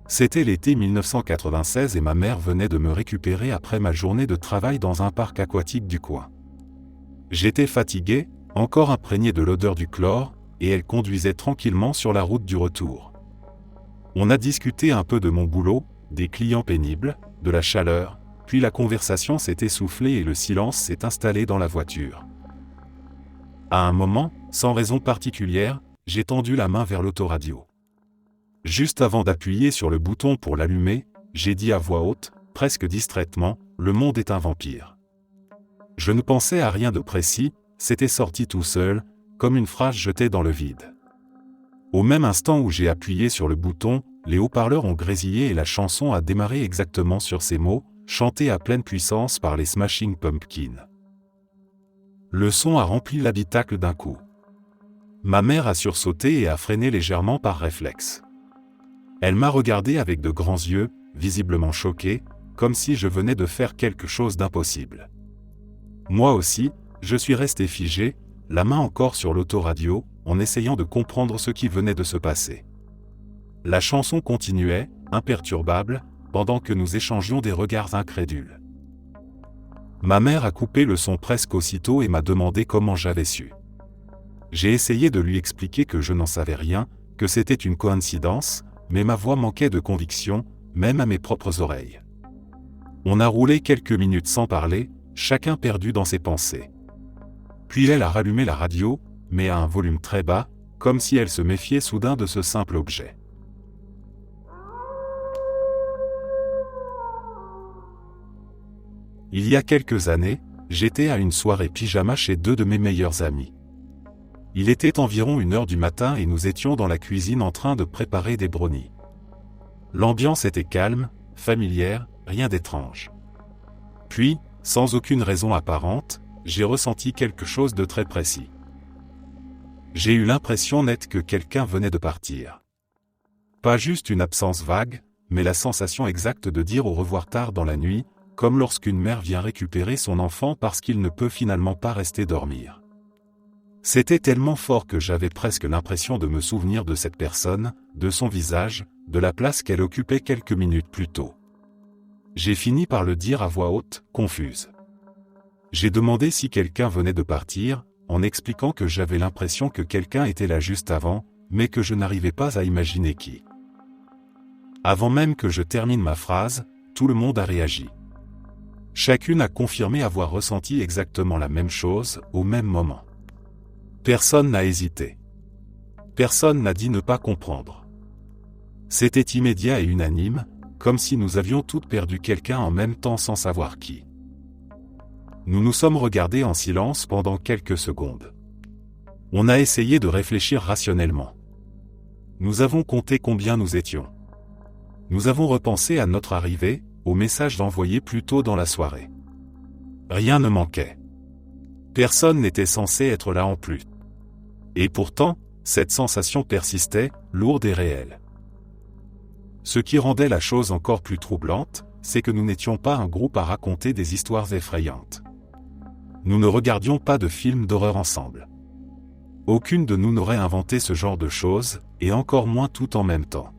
C'était l'été 1996 et ma mère venait de me récupérer après ma journée de travail dans un parc aquatique du coin. J'étais fatigué, encore imprégné de l'odeur du chlore, et elle conduisait tranquillement sur la route du retour. On a discuté un peu de mon boulot, des clients pénibles, de la chaleur, puis la conversation s'est essoufflée et le silence s'est installé dans la voiture. À un moment, sans raison particulière, j'ai tendu la main vers l'autoradio. Juste avant d'appuyer sur le bouton pour l'allumer, j'ai dit à voix haute, presque distraitement, « Le monde est un vampire ». Je ne pensais à rien de précis, c'était sorti tout seul, comme une phrase jetée dans le vide. Au même instant où j'ai appuyé sur le bouton, les haut-parleurs ont grésillé et la chanson a démarré exactement sur ces mots, chantés à pleine puissance par les Smashing Pumpkins. Le son a rempli l'habitacle d'un coup. Ma mère a sursauté et a freiné légèrement par réflexe. Elle m'a regardé avec de grands yeux, visiblement choquée, comme si je venais de faire quelque chose d'impossible. Moi aussi, je suis resté figé, la main encore sur l'autoradio, en essayant de comprendre ce qui venait de se passer. La chanson continuait, imperturbable, pendant que nous échangions des regards incrédules. Ma mère a coupé le son presque aussitôt et m'a demandé comment j'avais su. J'ai essayé de lui expliquer que je n'en savais rien, que c'était une coïncidence, mais ma voix manquait de conviction, même à mes propres oreilles. On a roulé quelques minutes sans parler, chacun perdu dans ses pensées. Puis elle a rallumé la radio, mais à un volume très bas, comme si elle se méfiait soudain de ce simple objet. Il y a quelques années, j'étais à une soirée pyjama chez deux de mes meilleurs amis. Il était environ 1h du matin et nous étions dans la cuisine en train de préparer des brownies. L'ambiance était calme, familière, rien d'étrange. Puis, sans aucune raison apparente, j'ai ressenti quelque chose de très précis. J'ai eu l'impression nette que quelqu'un venait de partir. Pas juste une absence vague, mais la sensation exacte de dire au revoir tard dans la nuit, comme lorsqu'une mère vient récupérer son enfant parce qu'il ne peut finalement pas rester dormir. C'était tellement fort que j'avais presque l'impression de me souvenir de cette personne, de son visage, de la place qu'elle occupait quelques minutes plus tôt. J'ai fini par le dire à voix haute, confuse. J'ai demandé si quelqu'un venait de partir, en expliquant que j'avais l'impression que quelqu'un était là juste avant, mais que je n'arrivais pas à imaginer qui. Avant même que je termine ma phrase, tout le monde a réagi. Chacune a confirmé avoir ressenti exactement la même chose, au même moment. Personne n'a hésité. Personne n'a dit ne pas comprendre. C'était immédiat et unanime, comme si nous avions toutes perdu quelqu'un en même temps sans savoir qui. Nous nous sommes regardés en silence pendant quelques secondes. On a essayé de réfléchir rationnellement. Nous avons compté combien nous étions. Nous avons repensé à notre arrivée, aux messages envoyés plus tôt dans la soirée. Rien ne manquait. Personne n'était censé être là en plus. Et pourtant, cette sensation persistait, lourde et réelle. Ce qui rendait la chose encore plus troublante, c'est que nous n'étions pas un groupe à raconter des histoires effrayantes. Nous ne regardions pas de films d'horreur ensemble. Aucune de nous n'aurait inventé ce genre de choses, et encore moins tout en même temps.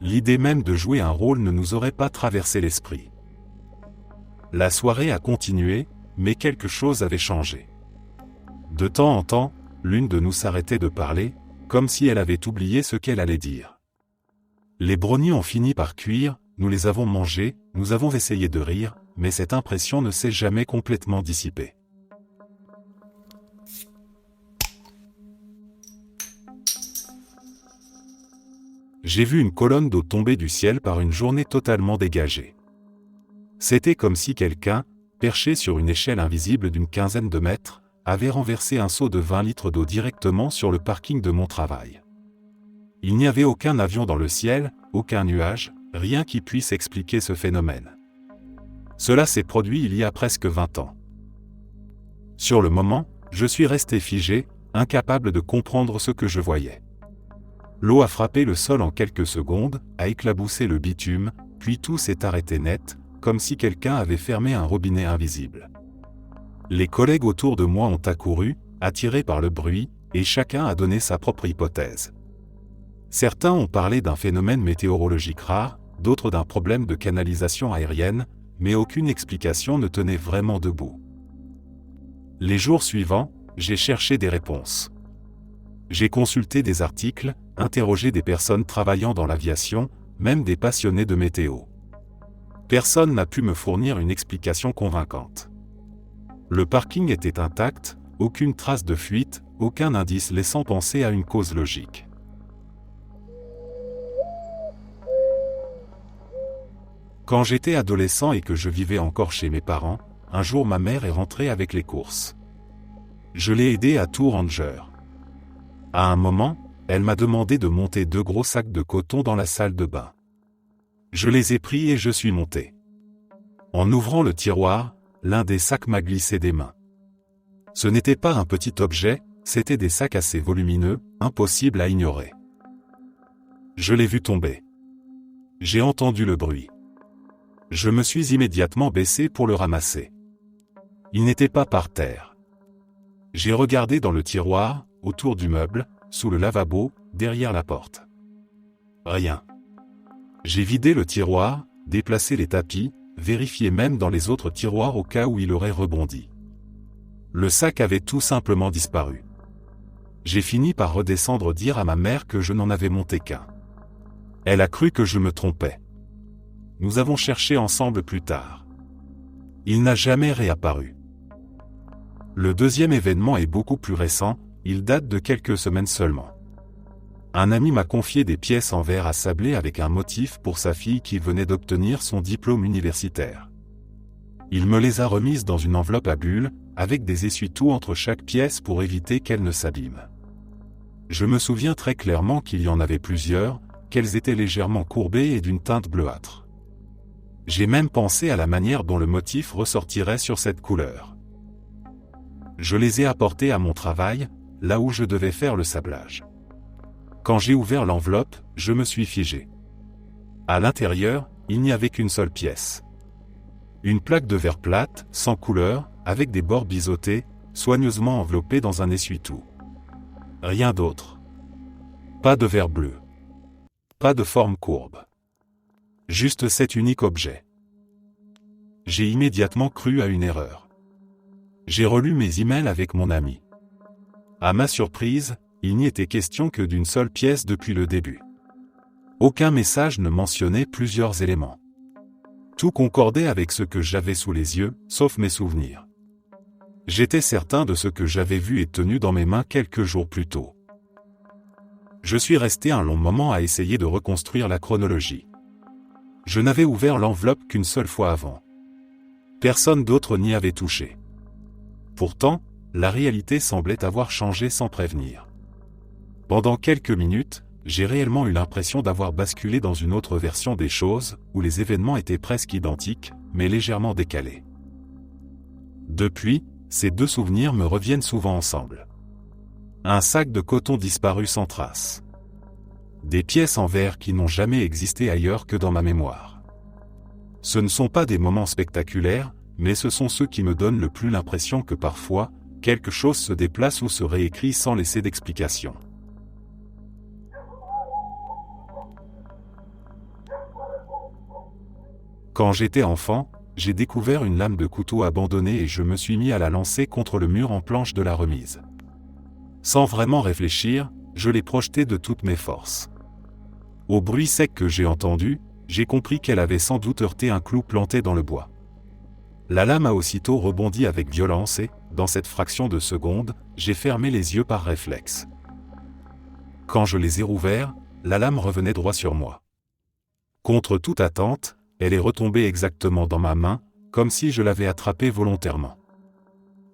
L'idée même de jouer un rôle ne nous aurait pas traversé l'esprit. La soirée a continué, mais quelque chose avait changé. De temps en temps, l'une de nous s'arrêtait de parler, comme si elle avait oublié ce qu'elle allait dire. Les brownies ont fini par cuire, nous les avons mangés, nous avons essayé de rire, mais cette impression ne s'est jamais complètement dissipée. J'ai vu une colonne d'eau tomber du ciel par une journée totalement dégagée. C'était comme si quelqu'un, perché sur une échelle invisible d'une quinzaine de mètres, avait renversé un seau de 20 litres d'eau directement sur le parking de mon travail. Il n'y avait aucun avion dans le ciel, aucun nuage, rien qui puisse expliquer ce phénomène. Cela s'est produit il y a presque 20 ans. Sur le moment, je suis resté figé, incapable de comprendre ce que je voyais. L'eau a frappé le sol en quelques secondes, a éclaboussé le bitume, puis tout s'est arrêté net, comme si quelqu'un avait fermé un robinet invisible. Les collègues autour de moi ont accouru, attirés par le bruit, et chacun a donné sa propre hypothèse. Certains ont parlé d'un phénomène météorologique rare, d'autres d'un problème de canalisation aérienne, mais aucune explication ne tenait vraiment debout. Les jours suivants, j'ai cherché des réponses. J'ai consulté des articles, interrogé des personnes travaillant dans l'aviation, même des passionnés de météo. Personne n'a pu me fournir une explication convaincante. Le parking était intact, aucune trace de fuite, aucun indice laissant penser à une cause logique. Quand j'étais adolescent et que je vivais encore chez mes parents, un jour ma mère est rentrée avec les courses. Je l'ai aidée à tout ranger. À un moment, elle m'a demandé de monter 2 gros sacs de coton dans la salle de bain. Je les ai pris et je suis monté. En ouvrant le tiroir, l'un des sacs m'a glissé des mains. Ce n'était pas un petit objet, c'était des sacs assez volumineux, impossibles à ignorer. Je l'ai vu tomber. J'ai entendu le bruit. Je me suis immédiatement baissé pour le ramasser. Il n'était pas par terre. J'ai regardé dans le tiroir, autour du meuble, sous le lavabo, derrière la porte. Rien. J'ai vidé le tiroir, déplacé les tapis, vérifié même dans les autres tiroirs au cas où il aurait rebondi. Le sac avait tout simplement disparu. J'ai fini par redescendre dire à ma mère que je n'en avais monté qu'un. Elle a cru que je me trompais. Nous avons cherché ensemble plus tard. Il n'a jamais réapparu. Le deuxième événement est beaucoup plus récent, il date de quelques semaines seulement. Un ami m'a confié des pièces en verre à sabler avec un motif pour sa fille qui venait d'obtenir son diplôme universitaire. Il me les a remises dans une enveloppe à bulles, avec des essuie-tout entre chaque pièce pour éviter qu'elles ne s'abîment. Je me souviens très clairement qu'il y en avait plusieurs, qu'elles étaient légèrement courbées et d'une teinte bleuâtre. J'ai même pensé à la manière dont le motif ressortirait sur cette couleur. Je les ai apportées à mon travail, là où je devais faire le sablage. Quand j'ai ouvert l'enveloppe, je me suis figé. À l'intérieur, il n'y avait qu'une seule pièce. Une plaque de verre plate, sans couleur, avec des bords biseautés, soigneusement enveloppée dans un essuie-tout. Rien d'autre. Pas de verre bleu. Pas de forme courbe. Juste cet unique objet. J'ai immédiatement cru à une erreur. J'ai relu mes emails avec mon ami. À ma surprise, il n'y était question que d'une seule pièce depuis le début. Aucun message ne mentionnait plusieurs éléments. Tout concordait avec ce que j'avais sous les yeux, sauf mes souvenirs. J'étais certain de ce que j'avais vu et tenu dans mes mains quelques jours plus tôt. Je suis resté un long moment à essayer de reconstruire la chronologie. Je n'avais ouvert l'enveloppe qu'une seule fois avant. Personne d'autre n'y avait touché. Pourtant, la réalité semblait avoir changé sans prévenir. Pendant quelques minutes, j'ai réellement eu l'impression d'avoir basculé dans une autre version des choses, où les événements étaient presque identiques, mais légèrement décalés. Depuis, ces 2 souvenirs me reviennent souvent ensemble. Un sac de coton disparu sans trace. Des pièces en verre qui n'ont jamais existé ailleurs que dans ma mémoire. Ce ne sont pas des moments spectaculaires, mais ce sont ceux qui me donnent le plus l'impression que parfois, quelque chose se déplace ou se réécrit sans laisser d'explication. Quand j'étais enfant, j'ai découvert une lame de couteau abandonnée et je me suis mis à la lancer contre le mur en planche de la remise. Sans vraiment réfléchir, je l'ai projetée de toutes mes forces. Au bruit sec que j'ai entendu, j'ai compris qu'elle avait sans doute heurté un clou planté dans le bois. La lame a aussitôt rebondi avec violence et, dans cette fraction de seconde, j'ai fermé les yeux par réflexe. Quand je les ai rouverts, la lame revenait droit sur moi. Contre toute attente, elle est retombée exactement dans ma main, comme si je l'avais attrapée volontairement.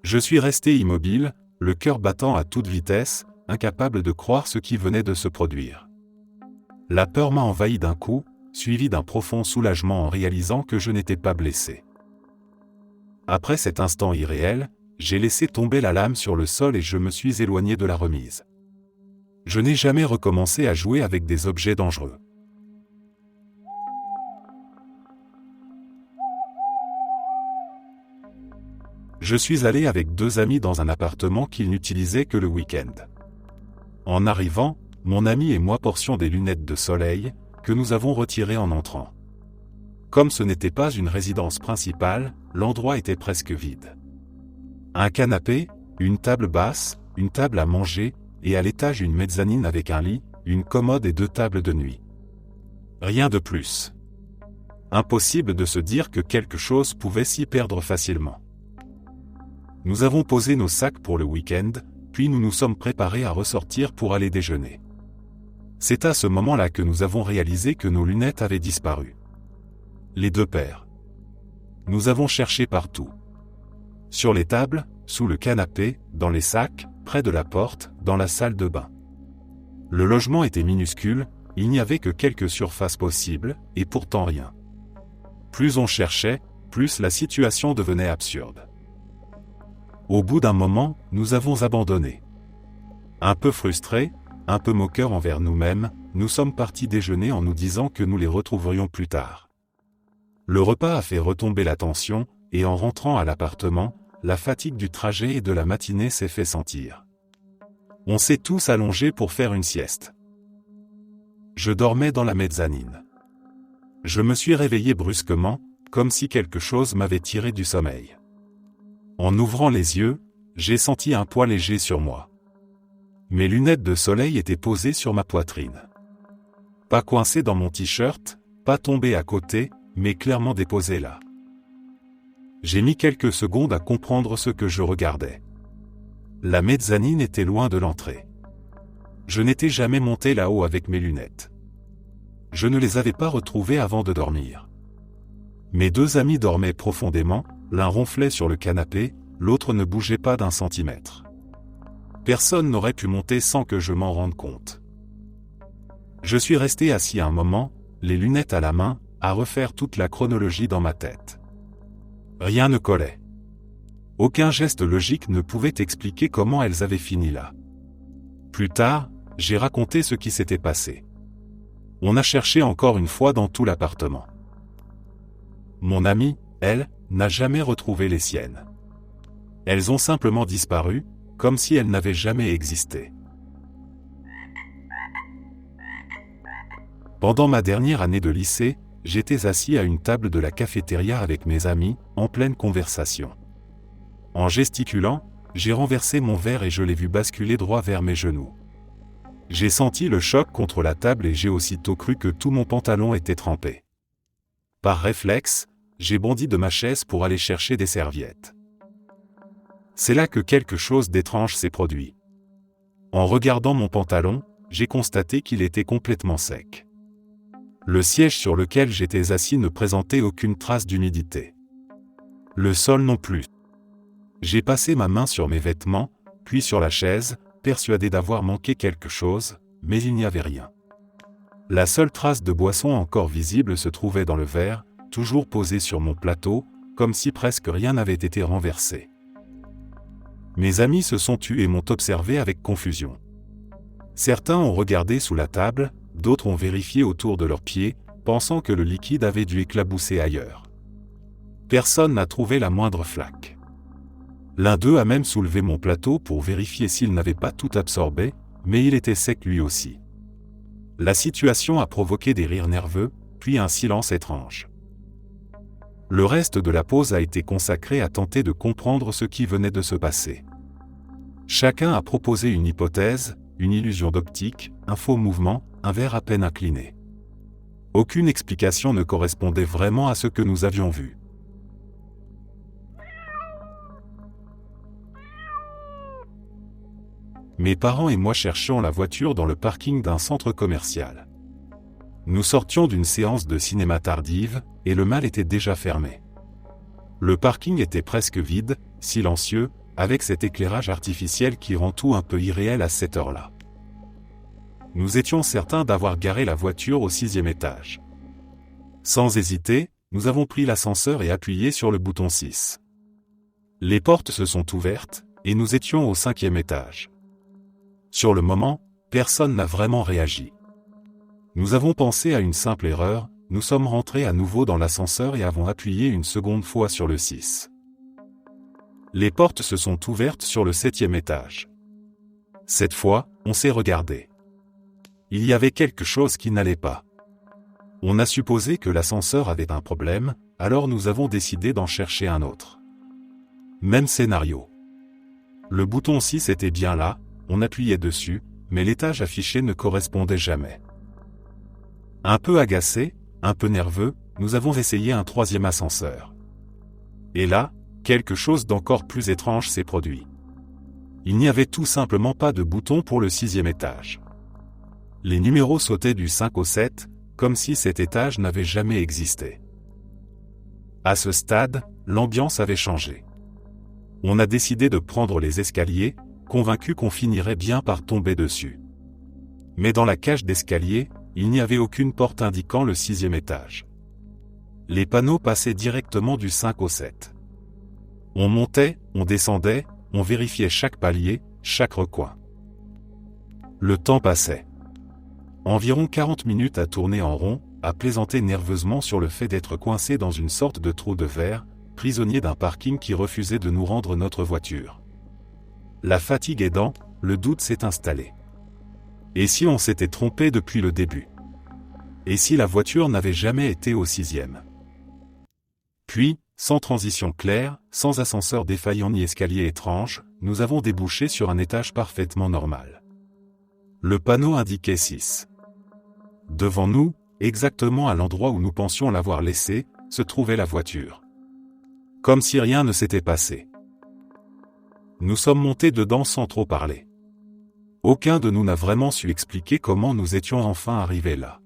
Je suis resté immobile, le cœur battant à toute vitesse, incapable de croire ce qui venait de se produire. La peur m'a envahi d'un coup, suivi d'un profond soulagement en réalisant que je n'étais pas blessé. Après cet instant irréel, j'ai laissé tomber la lame sur le sol et je me suis éloigné de la remise. Je n'ai jamais recommencé à jouer avec des objets dangereux. Je suis allé avec 2 amis dans un appartement qu'ils n'utilisaient que le week-end. En arrivant, mon ami et moi portions des lunettes de soleil, que nous avons retirées en entrant. Comme ce n'était pas une résidence principale, l'endroit était presque vide. Un canapé, une table basse, une table à manger, et à l'étage une mezzanine avec un lit, une commode et 2 tables de nuit. Rien de plus. Impossible de se dire que quelque chose pouvait s'y perdre facilement. Nous avons posé nos sacs pour le week-end, puis nous nous sommes préparés à ressortir pour aller déjeuner. C'est à ce moment-là que nous avons réalisé que nos lunettes avaient disparu. Les 2 paires. Nous avons cherché partout. Sur les tables, sous le canapé, dans les sacs, près de la porte, dans la salle de bain. Le logement était minuscule, il n'y avait que quelques surfaces possibles, et pourtant rien. Plus on cherchait, plus la situation devenait absurde. Au bout d'un moment, nous avons abandonné. Un peu frustrés, un peu moqueurs envers nous-mêmes, nous sommes partis déjeuner en nous disant que nous les retrouverions plus tard. Le repas a fait retomber la tension, et en rentrant à l'appartement, la fatigue du trajet et de la matinée s'est fait sentir. On s'est tous allongés pour faire une sieste. Je dormais dans la mezzanine. Je me suis réveillé brusquement, comme si quelque chose m'avait tiré du sommeil. En ouvrant les yeux, j'ai senti un poids léger sur moi. Mes lunettes de soleil étaient posées sur ma poitrine. Pas coincées dans mon t-shirt, pas tombées à côté, mais clairement déposées là. J'ai mis quelques secondes à comprendre ce que je regardais. La mezzanine était loin de l'entrée. Je n'étais jamais monté là-haut avec mes lunettes. Je ne les avais pas retrouvées avant de dormir. Mes 2 amis dormaient profondément, l'un ronflait sur le canapé, l'autre ne bougeait pas d'1 centimètre. Personne n'aurait pu monter sans que je m'en rende compte. Je suis resté assis un moment, les lunettes à la main, à refaire toute la chronologie dans ma tête. Rien ne collait. Aucun geste logique ne pouvait expliquer comment elles avaient fini là. Plus tard, j'ai raconté ce qui s'était passé. On a cherché encore une fois dans tout l'appartement. Mon amie, elle, n'a jamais retrouvé les siennes. Elles ont simplement disparu, comme si elles n'avaient jamais existé. Pendant ma dernière année de lycée, j'étais assis à une table de la cafétéria avec mes amis, en pleine conversation. En gesticulant, j'ai renversé mon verre et je l'ai vu basculer droit vers mes genoux. J'ai senti le choc contre la table et j'ai aussitôt cru que tout mon pantalon était trempé. Par réflexe, j'ai bondi de ma chaise pour aller chercher des serviettes. C'est là que quelque chose d'étrange s'est produit. En regardant mon pantalon, j'ai constaté qu'il était complètement sec. Le siège sur lequel j'étais assis ne présentait aucune trace d'humidité. Le sol non plus. J'ai passé ma main sur mes vêtements, puis sur la chaise, persuadé d'avoir manqué quelque chose, mais il n'y avait rien. La seule trace de boisson encore visible se trouvait dans le verre, toujours posé sur mon plateau, comme si presque rien n'avait été renversé. Mes amis se sont tus et m'ont observé avec confusion. Certains ont regardé sous la table, d'autres ont vérifié autour de leurs pieds, pensant que le liquide avait dû éclabousser ailleurs. Personne n'a trouvé la moindre flaque. L'un d'eux a même soulevé mon plateau pour vérifier s'il n'avait pas tout absorbé, mais il était sec lui aussi. La situation a provoqué des rires nerveux, puis un silence étrange. Le reste de la pause a été consacré à tenter de comprendre ce qui venait de se passer. Chacun a proposé une hypothèse, une illusion d'optique, un faux mouvement, un verre à peine incliné. Aucune explication ne correspondait vraiment à ce que nous avions vu. Mes parents et moi cherchions la voiture dans le parking d'un centre commercial. Nous sortions d'une séance de cinéma tardive, et le mall était déjà fermé. Le parking était presque vide, silencieux, avec cet éclairage artificiel qui rend tout un peu irréel à cette heure-là. Nous étions certains d'avoir garé la voiture au 6e étage. Sans hésiter, nous avons pris l'ascenseur et appuyé sur le bouton 6. Les portes se sont ouvertes, et nous étions au 5e étage. Sur le moment, personne n'a vraiment réagi. Nous avons pensé à une simple erreur, nous sommes rentrés à nouveau dans l'ascenseur et avons appuyé une seconde fois sur le 6. Les portes se sont ouvertes sur le 7e étage. Cette fois, on s'est regardé. Il y avait quelque chose qui n'allait pas. On a supposé que l'ascenseur avait un problème, alors nous avons décidé d'en chercher un autre. Même scénario. Le bouton 6 était bien là, on appuyait dessus, mais l'étage affiché ne correspondait jamais. Un peu agacés, un peu nerveux, nous avons essayé un 3e ascenseur. Et là, quelque chose d'encore plus étrange s'est produit. Il n'y avait tout simplement pas de bouton pour le 6e étage. Les numéros sautaient du 5 au 7, comme si cet étage n'avait jamais existé. À ce stade, l'ambiance avait changé. On a décidé de prendre les escaliers, convaincu qu'on finirait bien par tomber dessus. Mais dans la cage d'escalier, il n'y avait aucune porte indiquant le 6e étage. Les panneaux passaient directement du 5 au 7. On montait, on descendait, on vérifiait chaque palier, chaque recoin. Le temps passait. Environ 40 minutes à tourner en rond, à plaisanter nerveusement sur le fait d'être coincé dans une sorte de trou de verre, prisonnier d'un parking qui refusait de nous rendre notre voiture. La fatigue aidant, le doute s'est installé. Et si on s'était trompé depuis le début? Et si la voiture n'avait jamais été au 6e? Puis, sans transition claire, sans ascenseur défaillant ni escalier étrange, nous avons débouché sur un étage parfaitement normal. Le panneau indiquait 6. Devant nous, exactement à l'endroit où nous pensions l'avoir laissé, se trouvait la voiture. Comme si rien ne s'était passé. Nous sommes montés dedans sans trop parler. Aucun de nous n'a vraiment su expliquer comment nous étions enfin arrivés là.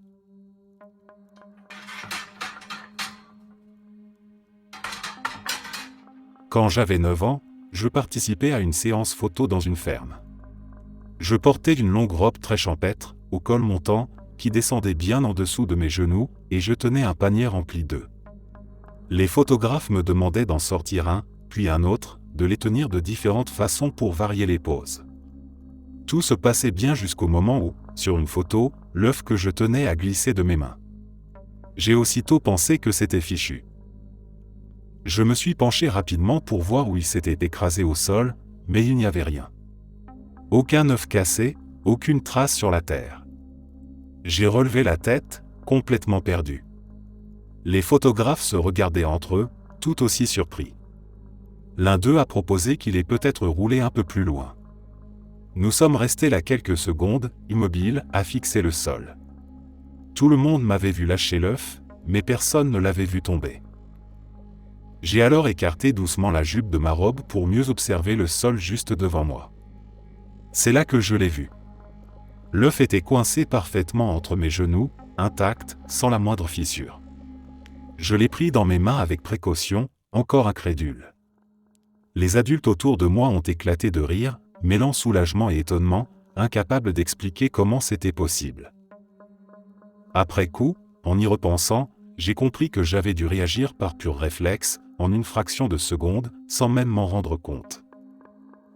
Quand j'avais 9 ans, je participais à une séance photo dans une ferme. Je portais une longue robe très champêtre, au col montant, qui descendait bien en dessous de mes genoux, et je tenais un panier rempli d'œufs. Les photographes me demandaient d'en sortir un, puis un autre, de les tenir de différentes façons pour varier les poses. Tout se passait bien jusqu'au moment où, sur une photo, l'œuf que je tenais a glissé de mes mains. J'ai aussitôt pensé que c'était fichu. Je me suis penché rapidement pour voir où il s'était écrasé au sol, mais il n'y avait rien. Aucun œuf cassé, aucune trace sur la terre. J'ai relevé la tête, complètement perdu. Les photographes se regardaient entre eux, tout aussi surpris. L'un d'eux a proposé qu'il ait peut-être roulé un peu plus loin. Nous sommes restés là quelques secondes, immobiles, à fixer le sol. Tout le monde m'avait vu lâcher l'œuf, mais personne ne l'avait vu tomber. J'ai alors écarté doucement la jupe de ma robe pour mieux observer le sol juste devant moi. C'est là que je l'ai vu. L'œuf était coincé parfaitement entre mes genoux, intact, sans la moindre fissure. Je l'ai pris dans mes mains avec précaution, encore incrédule. Les adultes autour de moi ont éclaté de rire, mêlant soulagement et étonnement, incapables d'expliquer comment c'était possible. Après coup, en y repensant, j'ai compris que j'avais dû réagir par pur réflexe, en une fraction de seconde, sans même m'en rendre compte.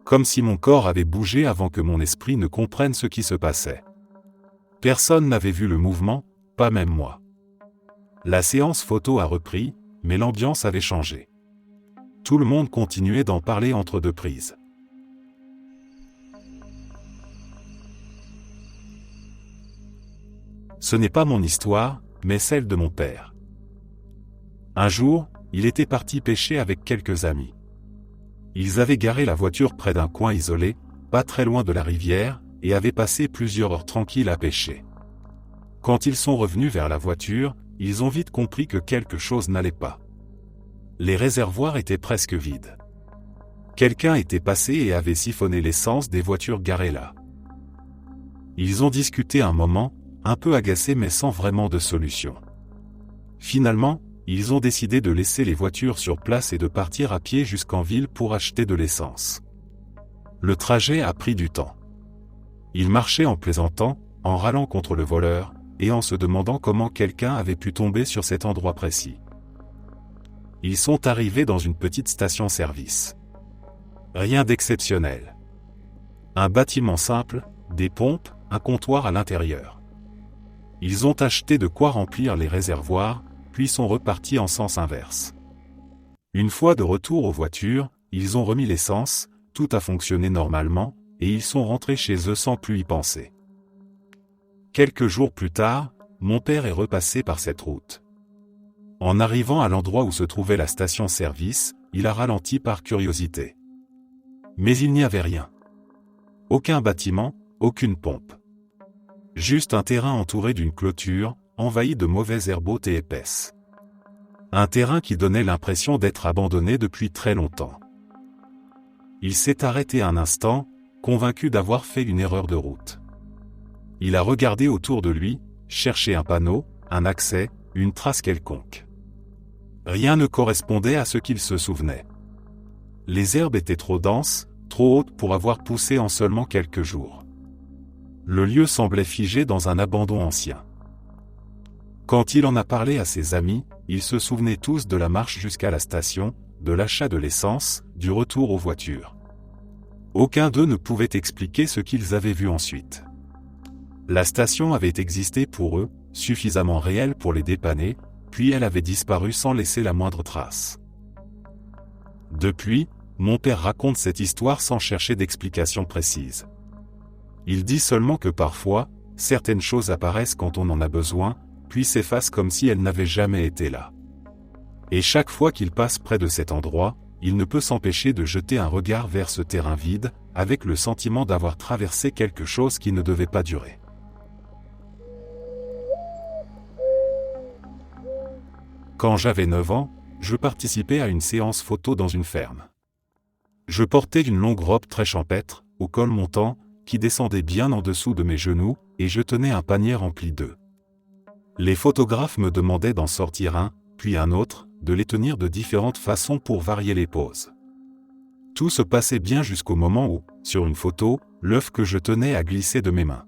Comme si mon corps avait bougé avant que mon esprit ne comprenne ce qui se passait. Personne n'avait vu le mouvement, pas même moi. La séance photo a repris, mais l'ambiance avait changé. Tout le monde continuait d'en parler entre deux prises. Ce n'est pas mon histoire, mais celle de mon père. Un jour, il était parti pêcher avec quelques amis. Ils avaient garé la voiture près d'un coin isolé, pas très loin de la rivière, et avaient passé plusieurs heures tranquilles à pêcher. Quand ils sont revenus vers la voiture, ils ont vite compris que quelque chose n'allait pas. Les réservoirs étaient presque vides. Quelqu'un était passé et avait siphonné l'essence des voitures garées là. Ils ont discuté un moment, un peu agacés mais sans vraiment de solution. Finalement, ils ont décidé de laisser les voitures sur place et de partir à pied jusqu'en ville pour acheter de l'essence. Le trajet a pris du temps. Ils marchaient en plaisantant, en râlant contre le voleur, et en se demandant comment quelqu'un avait pu tomber sur cet endroit précis. Ils sont arrivés dans une petite station-service. Rien d'exceptionnel. Un bâtiment simple, des pompes, un comptoir à l'intérieur. Ils ont acheté de quoi remplir les réservoirs, puis sont repartis en sens inverse. Une fois de retour aux voitures, ils ont remis l'essence, tout a fonctionné normalement, et ils sont rentrés chez eux sans plus y penser. Quelques jours plus tard, mon père est repassé par cette route. En arrivant à l'endroit où se trouvait la station-service, il a ralenti par curiosité. Mais il n'y avait rien. Aucun bâtiment, aucune pompe. Juste un terrain entouré d'une clôture, envahi de mauvaises herbes hautes et épaisses. Un terrain qui donnait l'impression d'être abandonné depuis très longtemps. Il s'est arrêté un instant, convaincu d'avoir fait une erreur de route. Il a regardé autour de lui, cherché un panneau, un accès, une trace quelconque. Rien ne correspondait à ce qu'il se souvenait. Les herbes étaient trop denses, trop hautes pour avoir poussé en seulement quelques jours. Le lieu semblait figé dans un abandon ancien. Quand il en a parlé à ses amis, ils se souvenaient tous de la marche jusqu'à la station, de l'achat de l'essence, du retour aux voitures. Aucun d'eux ne pouvait expliquer ce qu'ils avaient vu ensuite. La station avait existé pour eux, suffisamment réelle pour les dépanner, puis elle avait disparu sans laisser la moindre trace. Depuis, mon père raconte cette histoire sans chercher d'explication précise. Il dit seulement que parfois, certaines choses apparaissent quand on en a besoin, puis s'effacent comme si elles n'avaient jamais été là. Et chaque fois qu'il passe près de cet endroit, il ne peut s'empêcher de jeter un regard vers ce terrain vide, avec le sentiment d'avoir traversé quelque chose qui ne devait pas durer. Quand j'avais 9 ans, je participais à une séance photo dans une ferme. Je portais une longue robe très champêtre, au col montant, qui descendait bien en dessous de mes genoux, et je tenais un panier rempli d'œufs. Les photographes me demandaient d'en sortir un, puis un autre, de les tenir de différentes façons pour varier les poses. Tout se passait bien jusqu'au moment où, sur une photo, l'œuf que je tenais a glissé de mes mains.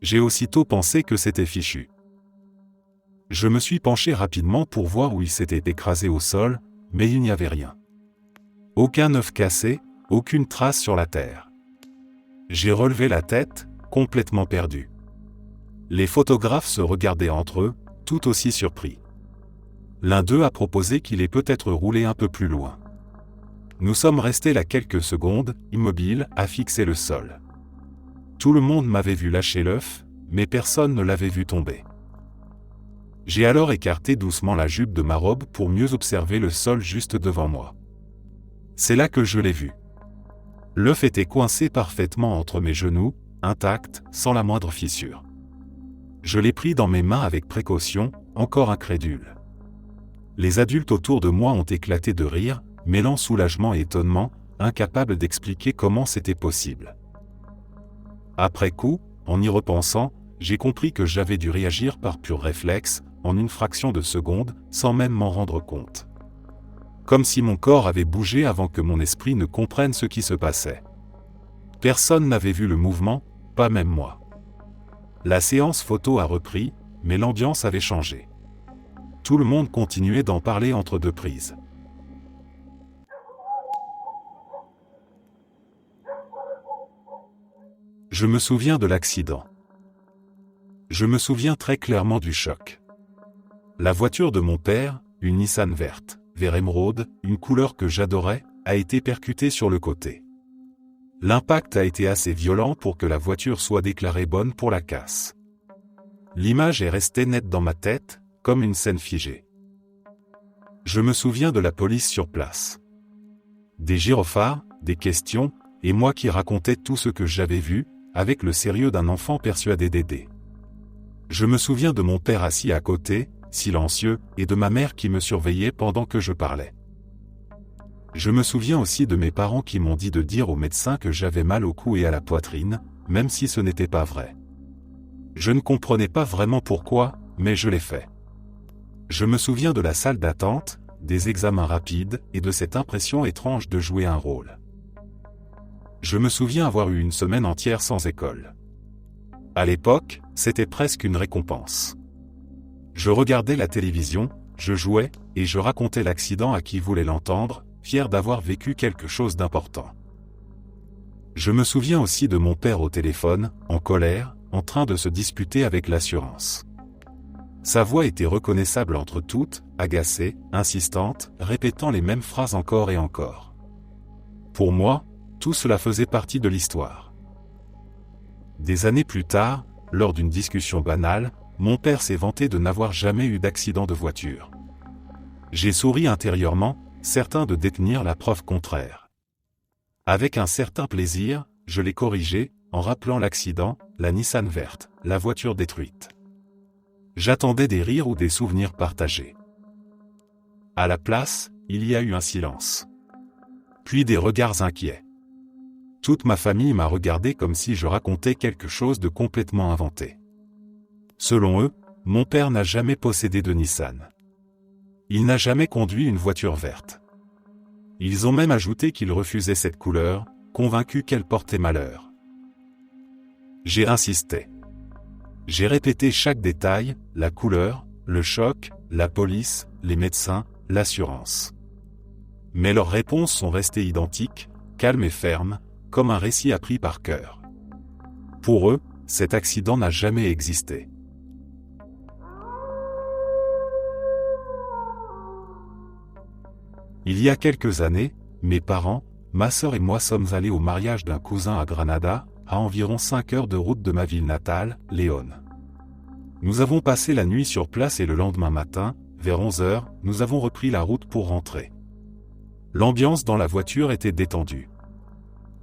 J'ai aussitôt pensé que c'était fichu. Je me suis penché rapidement pour voir où il s'était écrasé au sol, mais il n'y avait rien. Aucun œuf cassé, aucune trace sur la terre. J'ai relevé la tête, complètement perdu. Les photographes se regardaient entre eux, tout aussi surpris. L'un d'eux a proposé qu'il ait peut-être roulé un peu plus loin. Nous sommes restés là quelques secondes, immobiles, à fixer le sol. Tout le monde m'avait vu lâcher l'œuf, mais personne ne l'avait vu tomber. J'ai alors écarté doucement la jupe de ma robe pour mieux observer le sol juste devant moi. C'est là que je l'ai vu. L'œuf était coincé parfaitement entre mes genoux, intact, sans la moindre fissure. Je l'ai pris dans mes mains avec précaution, encore incrédule. Les adultes autour de moi ont éclaté de rire, mêlant soulagement et étonnement, incapables d'expliquer comment c'était possible. Après coup, en y repensant, j'ai compris que j'avais dû réagir par pur réflexe, en une fraction de seconde, sans même m'en rendre compte. Comme si mon corps avait bougé avant que mon esprit ne comprenne ce qui se passait. Personne n'avait vu le mouvement, pas même moi. La séance photo a repris, mais l'ambiance avait changé. Tout le monde continuait d'en parler entre deux prises. Je me souviens de l'accident. Je me souviens très clairement du choc. La voiture de mon père, une Nissan verte, vert émeraude, une couleur que j'adorais, a été percutée sur le côté. L'impact a été assez violent pour que la voiture soit déclarée bonne pour la casse. L'image est restée nette dans ma tête, comme une scène figée. Je me souviens de la police sur place. Des gyrophares, des questions, et moi qui racontais tout ce que j'avais vu, avec le sérieux d'un enfant persuadé d'aider. Je me souviens de mon père assis à côté, silencieux, et de ma mère qui me surveillait pendant que je parlais. Je me souviens aussi de mes parents qui m'ont dit de dire au médecin que j'avais mal au cou et à la poitrine, même si ce n'était pas vrai. Je ne comprenais pas vraiment pourquoi, mais je l'ai fait. Je me souviens de la salle d'attente, des examens rapides, et de cette impression étrange de jouer un rôle. Je me souviens avoir eu une semaine entière sans école. À l'époque, c'était presque une récompense. Je regardais la télévision, je jouais, et je racontais l'accident à qui voulait l'entendre, fier d'avoir vécu quelque chose d'important. Je me souviens aussi de mon père au téléphone, en colère, en train de se disputer avec l'assurance. Sa voix était reconnaissable entre toutes, agacée, insistante, répétant les mêmes phrases encore et encore. Pour moi, tout cela faisait partie de l'histoire. Des années plus tard, lors d'une discussion banale, mon père s'est vanté de n'avoir jamais eu d'accident de voiture. J'ai souri intérieurement, certain de détenir la preuve contraire. Avec un certain plaisir, je l'ai corrigé, en rappelant l'accident, la Nissan verte, la voiture détruite. J'attendais des rires ou des souvenirs partagés. À la place, il y a eu un silence. Puis des regards inquiets. Toute ma famille m'a regardé comme si je racontais quelque chose de complètement inventé. Selon eux, mon père n'a jamais possédé de Nissan. Il n'a jamais conduit une voiture verte. Ils ont même ajouté qu'il refusait cette couleur, convaincu qu'elle portait malheur. J'ai insisté. J'ai répété chaque détail, la couleur, le choc, la police, les médecins, l'assurance. Mais leurs réponses sont restées identiques, calmes et fermes, comme un récit appris par cœur. Pour eux, cet accident n'a jamais existé. Il y a quelques années, mes parents, ma sœur et moi sommes allés au mariage d'un cousin à Granada, à environ 5 heures de route de ma ville natale, Léon. Nous avons passé la nuit sur place et le lendemain matin, vers 11 heures, nous avons repris la route pour rentrer. L'ambiance dans la voiture était détendue.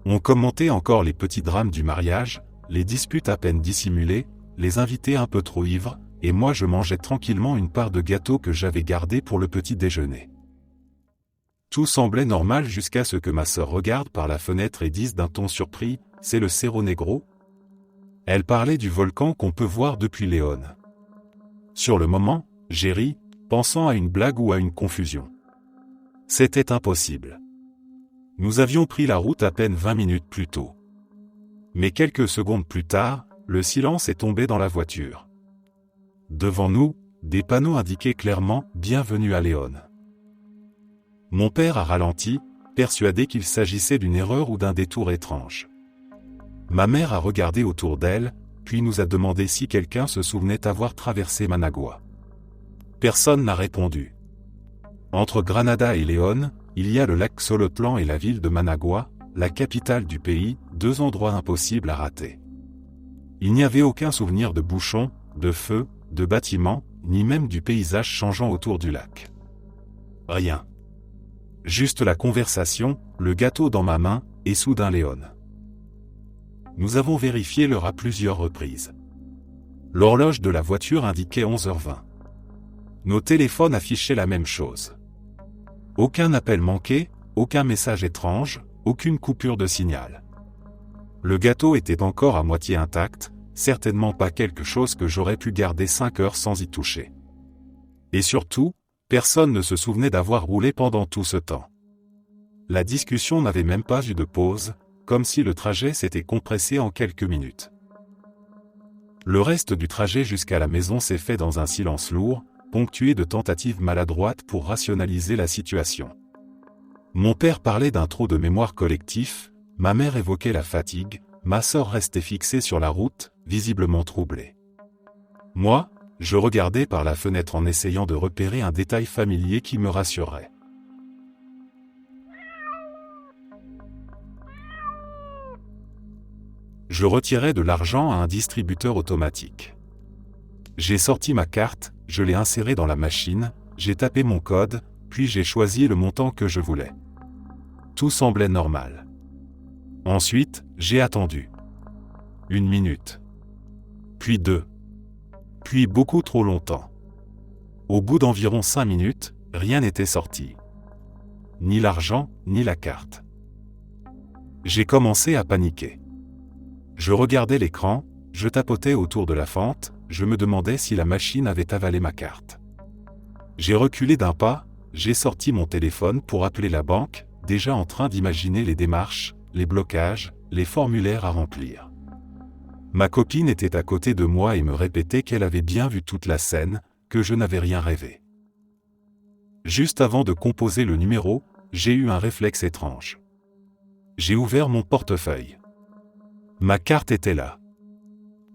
On commentait encore les petits drames du mariage, les disputes à peine dissimulées, les invités un peu trop ivres, et moi je mangeais tranquillement une part de gâteau que j'avais gardé pour le petit déjeuner. Tout semblait normal jusqu'à ce que ma sœur regarde par la fenêtre et dise d'un ton surpris, « C'est le Cerro Negro ?» Elle parlait du volcan qu'on peut voir depuis Léon. Sur le moment, j'ai ri, pensant à une blague ou à une confusion. C'était impossible. Nous avions pris la route à peine 20 minutes plus tôt. Mais quelques secondes plus tard, le silence est tombé dans la voiture. Devant nous, des panneaux indiquaient clairement « Bienvenue à Léon ». Mon père a ralenti, persuadé qu'il s'agissait d'une erreur ou d'un détour étrange. Ma mère a regardé autour d'elle, puis nous a demandé si quelqu'un se souvenait avoir traversé Managua. Personne n'a répondu. Entre Granada et Léon, il y a le lac Xolotlan et la ville de Managua, la capitale du pays, 2 endroits impossibles à rater. Il n'y avait aucun souvenir de bouchons, de feux, de bâtiments, ni même du paysage changeant autour du lac. Rien. Juste la conversation, le gâteau dans ma main, et soudain Léon. Nous avons vérifié l'heure à plusieurs reprises. L'horloge de la voiture indiquait 11h20. Nos téléphones affichaient la même chose. Aucun appel manqué, aucun message étrange, aucune coupure de signal. Le gâteau était encore à moitié intact, certainement pas quelque chose que j'aurais pu garder 5 heures sans y toucher. Et surtout, personne ne se souvenait d'avoir roulé pendant tout ce temps. La discussion n'avait même pas eu de pause, comme si le trajet s'était compressé en quelques minutes. Le reste du trajet jusqu'à la maison s'est fait dans un silence lourd, ponctué de tentatives maladroites pour rationaliser la situation. Mon père parlait d'un trop de mémoire collectif, ma mère évoquait la fatigue, ma sœur restait fixée sur la route, visiblement troublée. Moi, je regardais par la fenêtre en essayant de repérer un détail familier qui me rassurerait. Je retirais de l'argent à un distributeur automatique. J'ai sorti ma carte, je l'ai insérée dans la machine, j'ai tapé mon code, puis j'ai choisi le montant que je voulais. Tout semblait normal. Ensuite, j'ai attendu. 1 minute. Puis 2. Puis beaucoup trop longtemps. Au bout d'environ 5 minutes, rien n'était sorti. Ni l'argent, ni la carte. J'ai commencé à paniquer. Je regardais l'écran, je tapotais autour de la fente, je me demandais si la machine avait avalé ma carte. J'ai reculé d'un pas, j'ai sorti mon téléphone pour appeler la banque, déjà en train d'imaginer les démarches, les blocages, les formulaires à remplir. Ma copine était à côté de moi et me répétait qu'elle avait bien vu toute la scène, que je n'avais rien rêvé. Juste avant de composer le numéro, j'ai eu un réflexe étrange. J'ai ouvert mon portefeuille. Ma carte était là.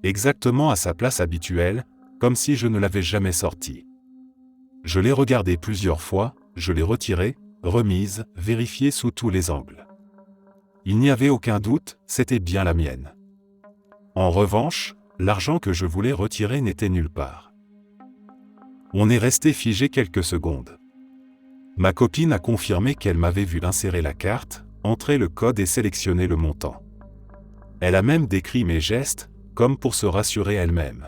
Exactement à sa place habituelle, comme si je ne l'avais jamais sortie. Je l'ai regardée plusieurs fois, je l'ai retirée, remise, vérifiée sous tous les angles. Il n'y avait aucun doute, c'était bien la mienne. En revanche, l'argent que je voulais retirer n'était nulle part. On est resté figé quelques secondes. Ma copine a confirmé qu'elle m'avait vu insérer la carte, entrer le code et sélectionner le montant. Elle a même décrit mes gestes, comme pour se rassurer elle-même.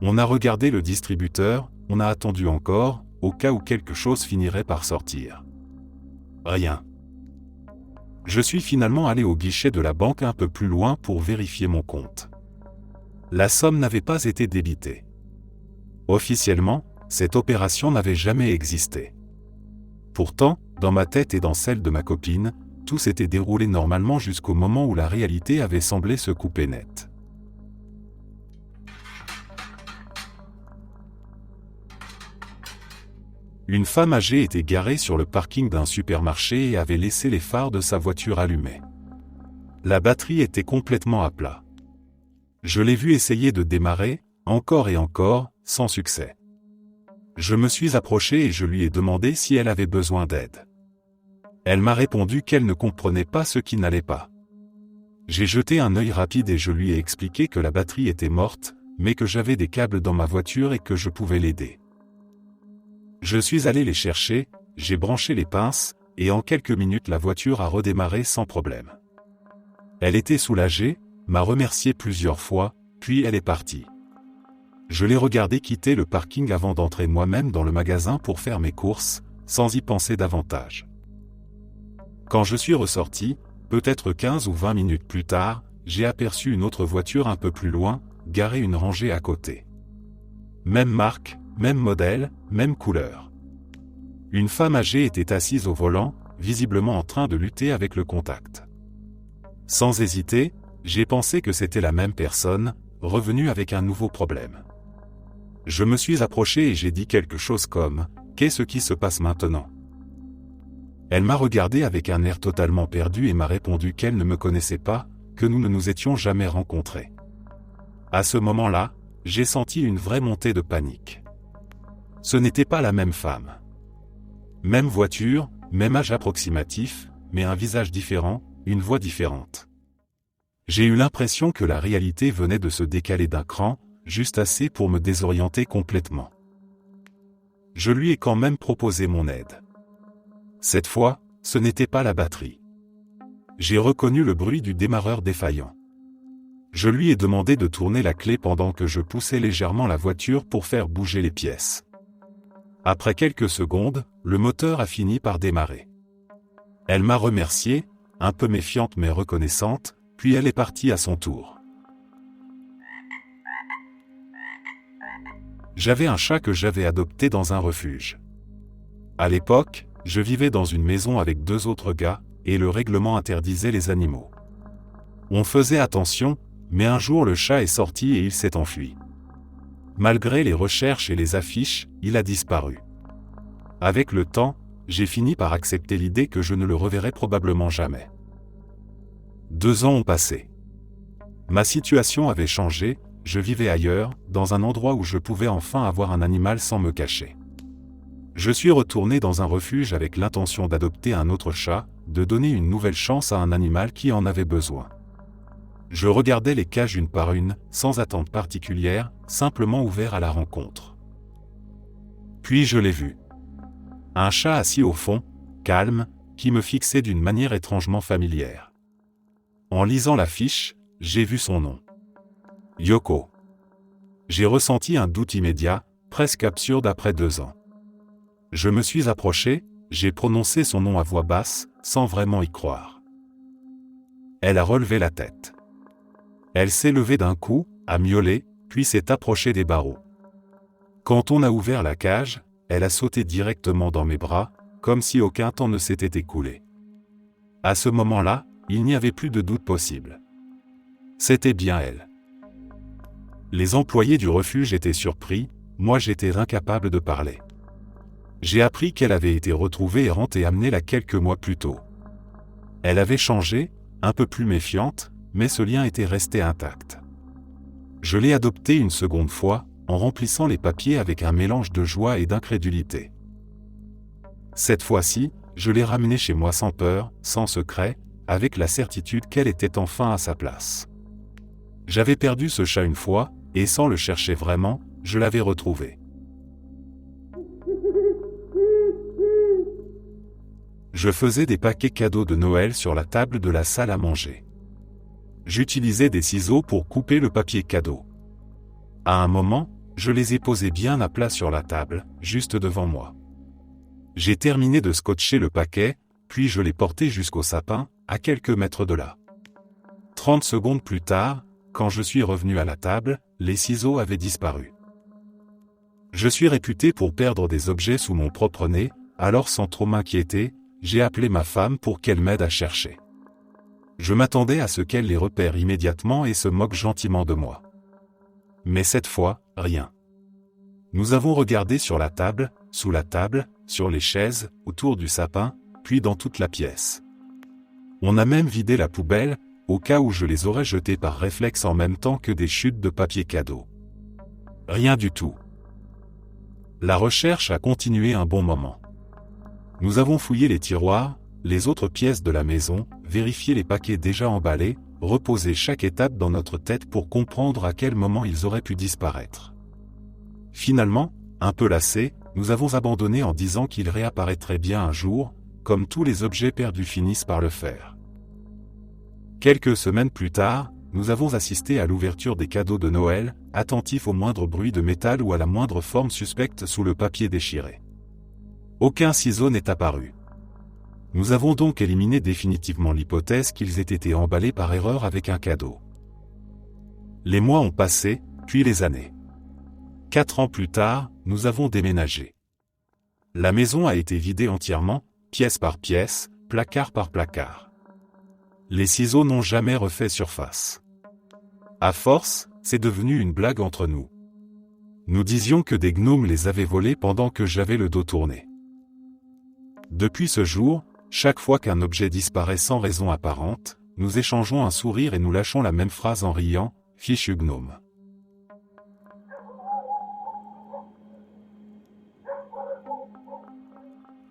On a regardé le distributeur, on a attendu encore, au cas où quelque chose finirait par sortir. Rien. Je suis finalement allé au guichet de la banque un peu plus loin pour vérifier mon compte. La somme n'avait pas été débitée. Officiellement, cette opération n'avait jamais existé. Pourtant, dans ma tête et dans celle de ma copine, tout s'était déroulé normalement jusqu'au moment où la réalité avait semblé se couper net. Une femme âgée était garée sur le parking d'un supermarché et avait laissé les phares de sa voiture allumés. La batterie était complètement à plat. Je l'ai vue essayer de démarrer, encore et encore, sans succès. Je me suis approché et je lui ai demandé si elle avait besoin d'aide. Elle m'a répondu qu'elle ne comprenait pas ce qui n'allait pas. J'ai jeté un œil rapide et je lui ai expliqué que la batterie était morte, mais que j'avais des câbles dans ma voiture et que je pouvais l'aider. Je suis allé les chercher, j'ai branché les pinces, et en quelques minutes la voiture a redémarré sans problème. Elle était soulagée, m'a remercié plusieurs fois, puis elle est partie. Je l'ai regardée quitter le parking avant d'entrer moi-même dans le magasin pour faire mes courses, sans y penser davantage. Quand je suis ressorti, peut-être 15 ou 20 minutes plus tard, j'ai aperçu une autre voiture un peu plus loin, garée une rangée à côté. Même marque, même modèle, même couleur. Une femme âgée était assise au volant, visiblement en train de lutter avec le contact. Sans hésiter, j'ai pensé que c'était la même personne, revenue avec un nouveau problème. Je me suis approché et j'ai dit quelque chose comme « Qu'est-ce qui se passe maintenant ?» Elle m'a regardé avec un air totalement perdu et m'a répondu qu'elle ne me connaissait pas, que nous ne nous étions jamais rencontrés. À ce moment-là, j'ai senti une vraie montée de panique. Ce n'était pas la même femme. Même voiture, même âge approximatif, mais un visage différent, une voix différente. J'ai eu l'impression que la réalité venait de se décaler d'un cran, juste assez pour me désorienter complètement. Je lui ai quand même proposé mon aide. Cette fois, ce n'était pas la batterie. J'ai reconnu le bruit du démarreur défaillant. Je lui ai demandé de tourner la clé pendant que je poussais légèrement la voiture pour faire bouger les pièces. Après quelques secondes, le moteur a fini par démarrer. Elle m'a remercié, un peu méfiante mais reconnaissante, puis elle est partie à son tour. J'avais un chat que j'avais adopté dans un refuge. À l'époque, je vivais dans une maison avec 2 autres gars, et le règlement interdisait les animaux. On faisait attention, mais un jour le chat est sorti et il s'est enfui. Malgré les recherches et les affiches, il a disparu. Avec le temps, j'ai fini par accepter l'idée que je ne le reverrai probablement jamais. 2 ans ont passé. Ma situation avait changé, je vivais ailleurs, dans un endroit où je pouvais enfin avoir un animal sans me cacher. Je suis retourné dans un refuge avec l'intention d'adopter un autre chat, de donner une nouvelle chance à un animal qui en avait besoin. Je regardais les cages une par une, sans attente particulière, simplement ouvert à la rencontre. Puis je l'ai vu. Un chat assis au fond, calme, qui me fixait d'une manière étrangement familière. En lisant la fiche, j'ai vu son nom. Yoko. J'ai ressenti un doute immédiat, presque absurde après 2 ans. Je me suis approché, j'ai prononcé son nom à voix basse, sans vraiment y croire. Elle a relevé la tête. Elle s'est levée d'un coup, a miaulé, puis s'est approchée des barreaux. Quand on a ouvert la cage, elle a sauté directement dans mes bras, comme si aucun temps ne s'était écoulé. À ce moment-là, il n'y avait plus de doute possible. C'était bien elle. Les employés du refuge étaient surpris, moi j'étais incapable de parler. J'ai appris qu'elle avait été retrouvée errante et amenée là quelques mois plus tôt. Elle avait changé, un peu plus méfiante, mais ce lien était resté intact. Je l'ai adoptée une seconde fois, en remplissant les papiers avec un mélange de joie et d'incrédulité. Cette fois-ci, je l'ai ramenée chez moi sans peur, sans secret, avec la certitude qu'elle était enfin à sa place. J'avais perdu ce chat une fois, et sans le chercher vraiment, je l'avais retrouvé. Je faisais des paquets cadeaux de Noël sur la table de la salle à manger. J'utilisais des ciseaux pour couper le papier cadeau. À un moment, je les ai posés bien à plat sur la table, juste devant moi. J'ai terminé de scotcher le paquet, puis je l'ai porté jusqu'au sapin, à quelques mètres de là. 30 secondes plus tard, quand je suis revenu à la table, les ciseaux avaient disparu. Je suis réputé pour perdre des objets sous mon propre nez, alors sans trop m'inquiéter, j'ai appelé ma femme pour qu'elle m'aide à chercher. Je m'attendais à ce qu'elle les repère immédiatement et se moque gentiment de moi. Mais cette fois, rien. Nous avons regardé sur la table, sous la table, sur les chaises, autour du sapin, puis dans toute la pièce. On a même vidé la poubelle, au cas où je les aurais jetés par réflexe en même temps que des chutes de papier cadeau. Rien du tout. La recherche a continué un bon moment. Nous avons fouillé les tiroirs, les autres pièces de la maison, vérifié les paquets déjà emballés, reposé chaque étape dans notre tête pour comprendre à quel moment ils auraient pu disparaître. Finalement, un peu lassés, nous avons abandonné en disant qu'ils réapparaîtraient bien un jour, comme tous les objets perdus finissent par le faire. Quelques semaines plus tard, nous avons assisté à l'ouverture des cadeaux de Noël, attentifs au moindre bruit de métal ou à la moindre forme suspecte sous le papier déchiré. Aucun ciseau n'est apparu. Nous avons donc éliminé définitivement l'hypothèse qu'ils aient été emballés par erreur avec un cadeau. Les mois ont passé, puis les années. 4 ans plus tard, nous avons déménagé. La maison a été vidée entièrement, pièce par pièce, placard par placard. Les ciseaux n'ont jamais refait surface. À force, c'est devenu une blague entre nous. Nous disions que des gnomes les avaient volés pendant que j'avais le dos tourné. Depuis ce jour, chaque fois qu'un objet disparaît sans raison apparente, nous échangeons un sourire et nous lâchons la même phrase en riant, « Fichu gnome ».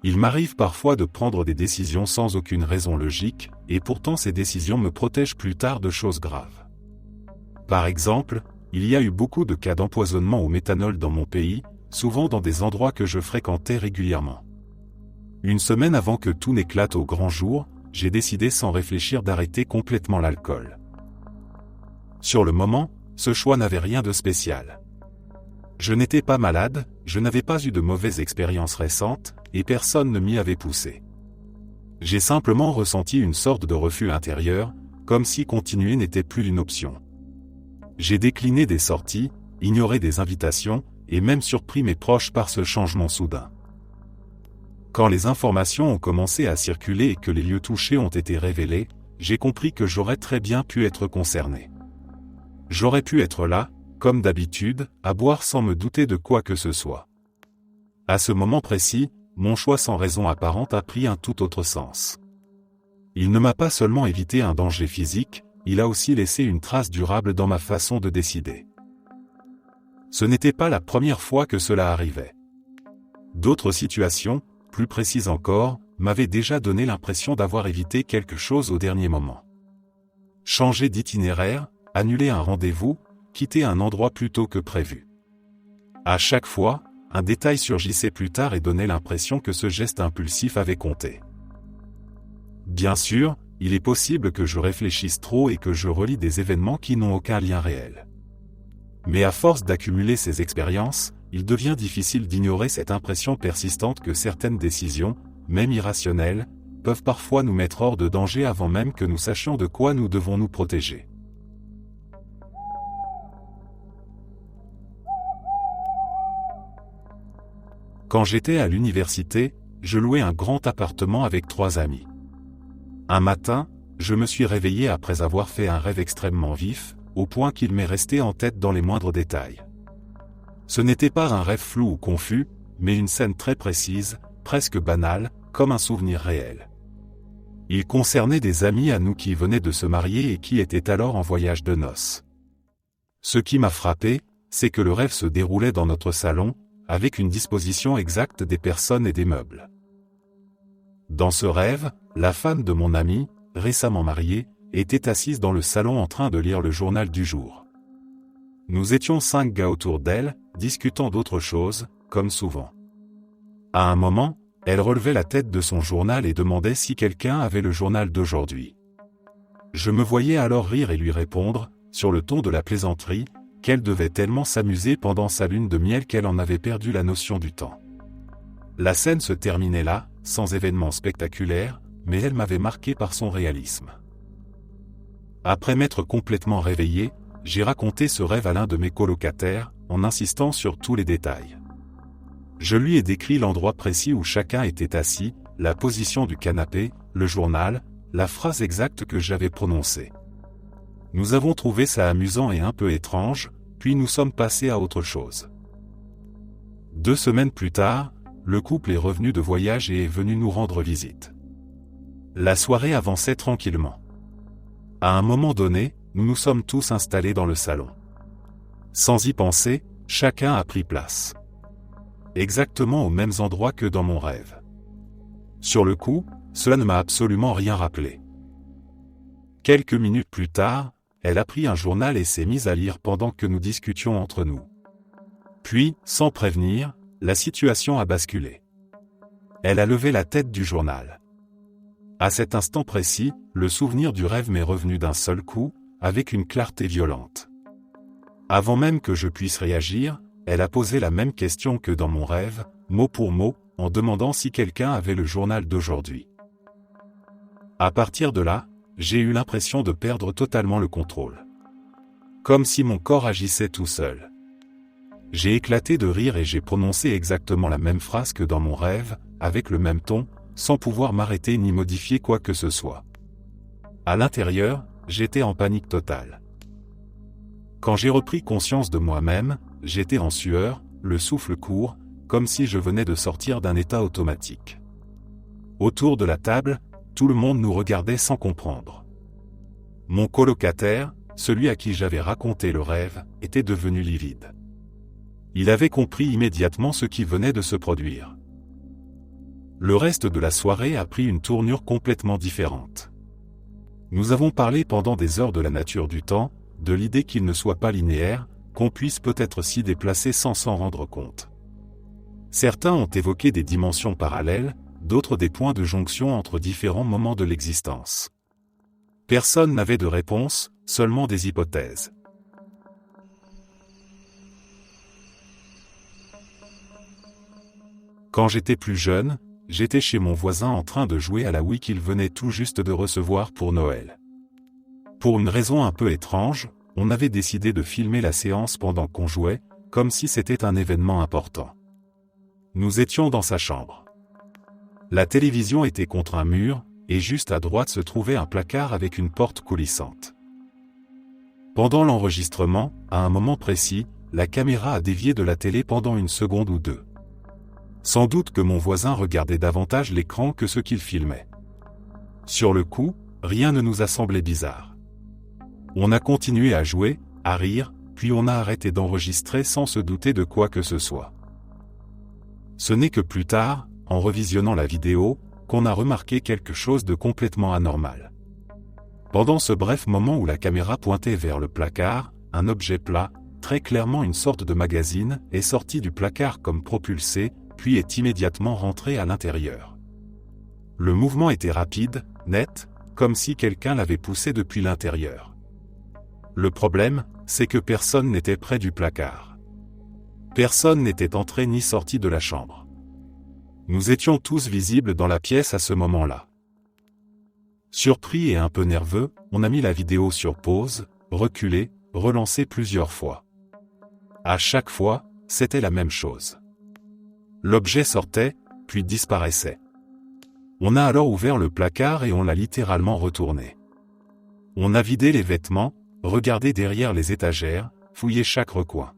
Il m'arrive parfois de prendre des décisions sans aucune raison logique, et pourtant ces décisions me protègent plus tard de choses graves. Par exemple, il y a eu beaucoup de cas d'empoisonnement au méthanol dans mon pays, souvent dans des endroits que je fréquentais régulièrement. Une semaine avant que tout n'éclate au grand jour, j'ai décidé sans réfléchir d'arrêter complètement l'alcool. Sur le moment, ce choix n'avait rien de spécial. Je n'étais pas malade, je n'avais pas eu de mauvaises expériences récentes, et personne ne m'y avait poussé. J'ai simplement ressenti une sorte de refus intérieur, comme si continuer n'était plus une option. J'ai décliné des sorties, ignoré des invitations, et même surpris mes proches par ce changement soudain. Quand les informations ont commencé à circuler et que les lieux touchés ont été révélés, j'ai compris que j'aurais très bien pu être concerné. J'aurais pu être là, comme d'habitude, à boire sans me douter de quoi que ce soit. À ce moment précis, mon choix sans raison apparente a pris un tout autre sens. Il ne m'a pas seulement évité un danger physique, il a aussi laissé une trace durable dans ma façon de décider. Ce n'était pas la première fois que cela arrivait. D'autres situations, plus précises encore, m'avaient déjà donné l'impression d'avoir évité quelque chose au dernier moment. Changer d'itinéraire, annuler un rendez-vous, quitter un endroit plus tôt que prévu. À chaque fois, un détail surgissait plus tard et donnait l'impression que ce geste impulsif avait compté. Bien sûr, il est possible que je réfléchisse trop et que je relie des événements qui n'ont aucun lien réel. Mais à force d'accumuler ces expériences, il devient difficile d'ignorer cette impression persistante que certaines décisions, même irrationnelles, peuvent parfois nous mettre hors de danger avant même que nous sachions de quoi nous devons nous protéger. Quand j'étais à l'université, je louais un grand appartement avec 3 amis. Un matin, je me suis réveillé après avoir fait un rêve extrêmement vif, au point qu'il m'est resté en tête dans les moindres détails. Ce n'était pas un rêve flou ou confus, mais une scène très précise, presque banale, comme un souvenir réel. Il concernait des amis à nous qui venaient de se marier et qui étaient alors en voyage de noces. Ce qui m'a frappé, c'est que le rêve se déroulait dans notre salon, avec une disposition exacte des personnes et des meubles. Dans ce rêve, la femme de mon ami, récemment mariée, était assise dans le salon en train de lire le journal du jour. Nous étions 5 gars autour d'elle, discutant d'autres choses, comme souvent. À un moment, elle relevait la tête de son journal et demandait si quelqu'un avait le journal d'aujourd'hui. Je me voyais alors rire et lui répondre, sur le ton de la plaisanterie, qu'elle devait tellement s'amuser pendant sa lune de miel qu'elle en avait perdu la notion du temps. La scène se terminait là, sans événement spectaculaire, mais elle m'avait marqué par son réalisme. Après m'être complètement réveillé, j'ai raconté ce rêve à l'un de mes colocataires, en insistant sur tous les détails. Je lui ai décrit l'endroit précis où chacun était assis, la position du canapé, le journal, la phrase exacte que j'avais prononcée. Nous avons trouvé ça amusant et un peu étrange, puis nous sommes passés à autre chose. 2 semaines plus tard, le couple est revenu de voyage et est venu nous rendre visite. La soirée avançait tranquillement. À un moment donné, nous nous sommes tous installés dans le salon. Sans y penser, chacun a pris place. Exactement aux mêmes endroits que dans mon rêve. Sur le coup, cela ne m'a absolument rien rappelé. Quelques minutes plus tard, elle a pris un journal et s'est mise à lire pendant que nous discutions entre nous. Puis, sans prévenir, la situation a basculé. Elle a levé la tête du journal. À cet instant précis, le souvenir du rêve m'est revenu d'un seul coup, avec une clarté violente. Avant même que je puisse réagir, elle a posé la même question que dans mon rêve, mot pour mot, en demandant si quelqu'un avait le journal d'aujourd'hui. À partir de là, j'ai eu l'impression de perdre totalement le contrôle. Comme si mon corps agissait tout seul. J'ai éclaté de rire et j'ai prononcé exactement la même phrase que dans mon rêve, avec le même ton, sans pouvoir m'arrêter ni modifier quoi que ce soit. À l'intérieur, j'étais en panique totale. Quand j'ai repris conscience de moi-même, j'étais en sueur, le souffle court, comme si je venais de sortir d'un état automatique. Autour de la table, tout le monde nous regardait sans comprendre. Mon colocataire, celui à qui j'avais raconté le rêve, était devenu livide. Il avait compris immédiatement ce qui venait de se produire. Le reste de la soirée a pris une tournure complètement différente. Nous avons parlé pendant des heures de la nature du temps, de l'idée qu'il ne soit pas linéaire, qu'on puisse peut-être s'y déplacer sans s'en rendre compte. Certains ont évoqué des dimensions parallèles, d'autres des points de jonction entre différents moments de l'existence. Personne n'avait de réponse, seulement des hypothèses. Quand j'étais plus jeune, j'étais chez mon voisin en train de jouer à la Wii qu'il venait tout juste de recevoir pour Noël. Pour une raison un peu étrange, on avait décidé de filmer la séance pendant qu'on jouait, comme si c'était un événement important. Nous étions dans sa chambre. La télévision était contre un mur, et juste à droite se trouvait un placard avec une porte coulissante. Pendant l'enregistrement, à un moment précis, la caméra a dévié de la télé pendant 1 seconde ou 2. Sans doute que mon voisin regardait davantage l'écran que ce qu'il filmait. Sur le coup, rien ne nous a semblé bizarre. On a continué à jouer, à rire, puis on a arrêté d'enregistrer sans se douter de quoi que ce soit. Ce n'est que plus tard, en revisionnant la vidéo, qu'on a remarqué quelque chose de complètement anormal. Pendant ce bref moment où la caméra pointait vers le placard, un objet plat, très clairement une sorte de magazine, est sorti du placard comme propulsé, puis est immédiatement rentré à l'intérieur. Le mouvement était rapide, net, comme si quelqu'un l'avait poussé depuis l'intérieur. Le problème, c'est que personne n'était près du placard. Personne n'était entré ni sorti de la chambre. Nous étions tous visibles dans la pièce à ce moment-là. Surpris et un peu nerveux, on a mis la vidéo sur pause, reculé, relancé plusieurs fois. À chaque fois, c'était la même chose. L'objet sortait, puis disparaissait. On a alors ouvert le placard et on l'a littéralement retourné. On a vidé les vêtements, regardé derrière les étagères, fouillé chaque recoin.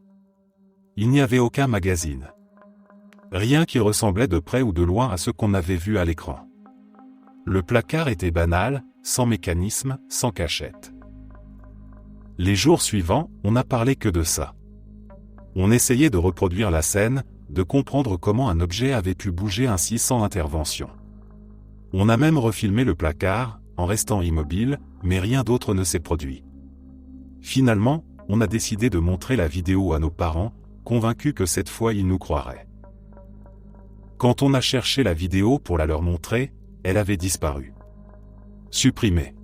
Il n'y avait aucun magazine. Rien qui ressemblait de près ou de loin à ce qu'on avait vu à l'écran. Le placard était banal, sans mécanisme, sans cachette. Les jours suivants, on n'a parlé que de ça. On essayait de reproduire la scène, de comprendre comment un objet avait pu bouger ainsi sans intervention. On a même refilmé le placard, en restant immobile, mais rien d'autre ne s'est produit. Finalement, on a décidé de montrer la vidéo à nos parents, convaincus que cette fois ils nous croiraient. Quand on a cherché la vidéo pour la leur montrer, elle avait disparu. Supprimée.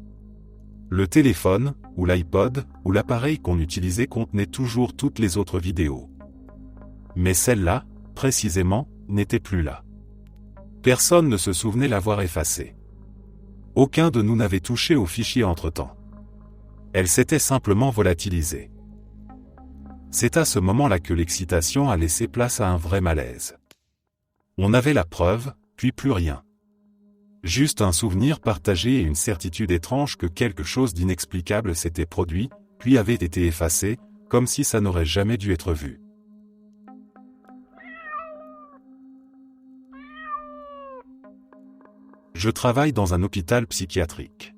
Le téléphone, ou l'iPod, ou l'appareil qu'on utilisait contenait toujours toutes les autres vidéos. Mais celle-là, précisément, n'était plus là. Personne ne se souvenait l'avoir effacée. Aucun de nous n'avait touché au fichier entre-temps. Elle s'était simplement volatilisée. C'est à ce moment-là que l'excitation a laissé place à un vrai malaise. On avait la preuve, puis plus rien. Juste un souvenir partagé et une certitude étrange que quelque chose d'inexplicable s'était produit, puis avait été effacé, comme si ça n'aurait jamais dû être vu. Je travaille dans un hôpital psychiatrique.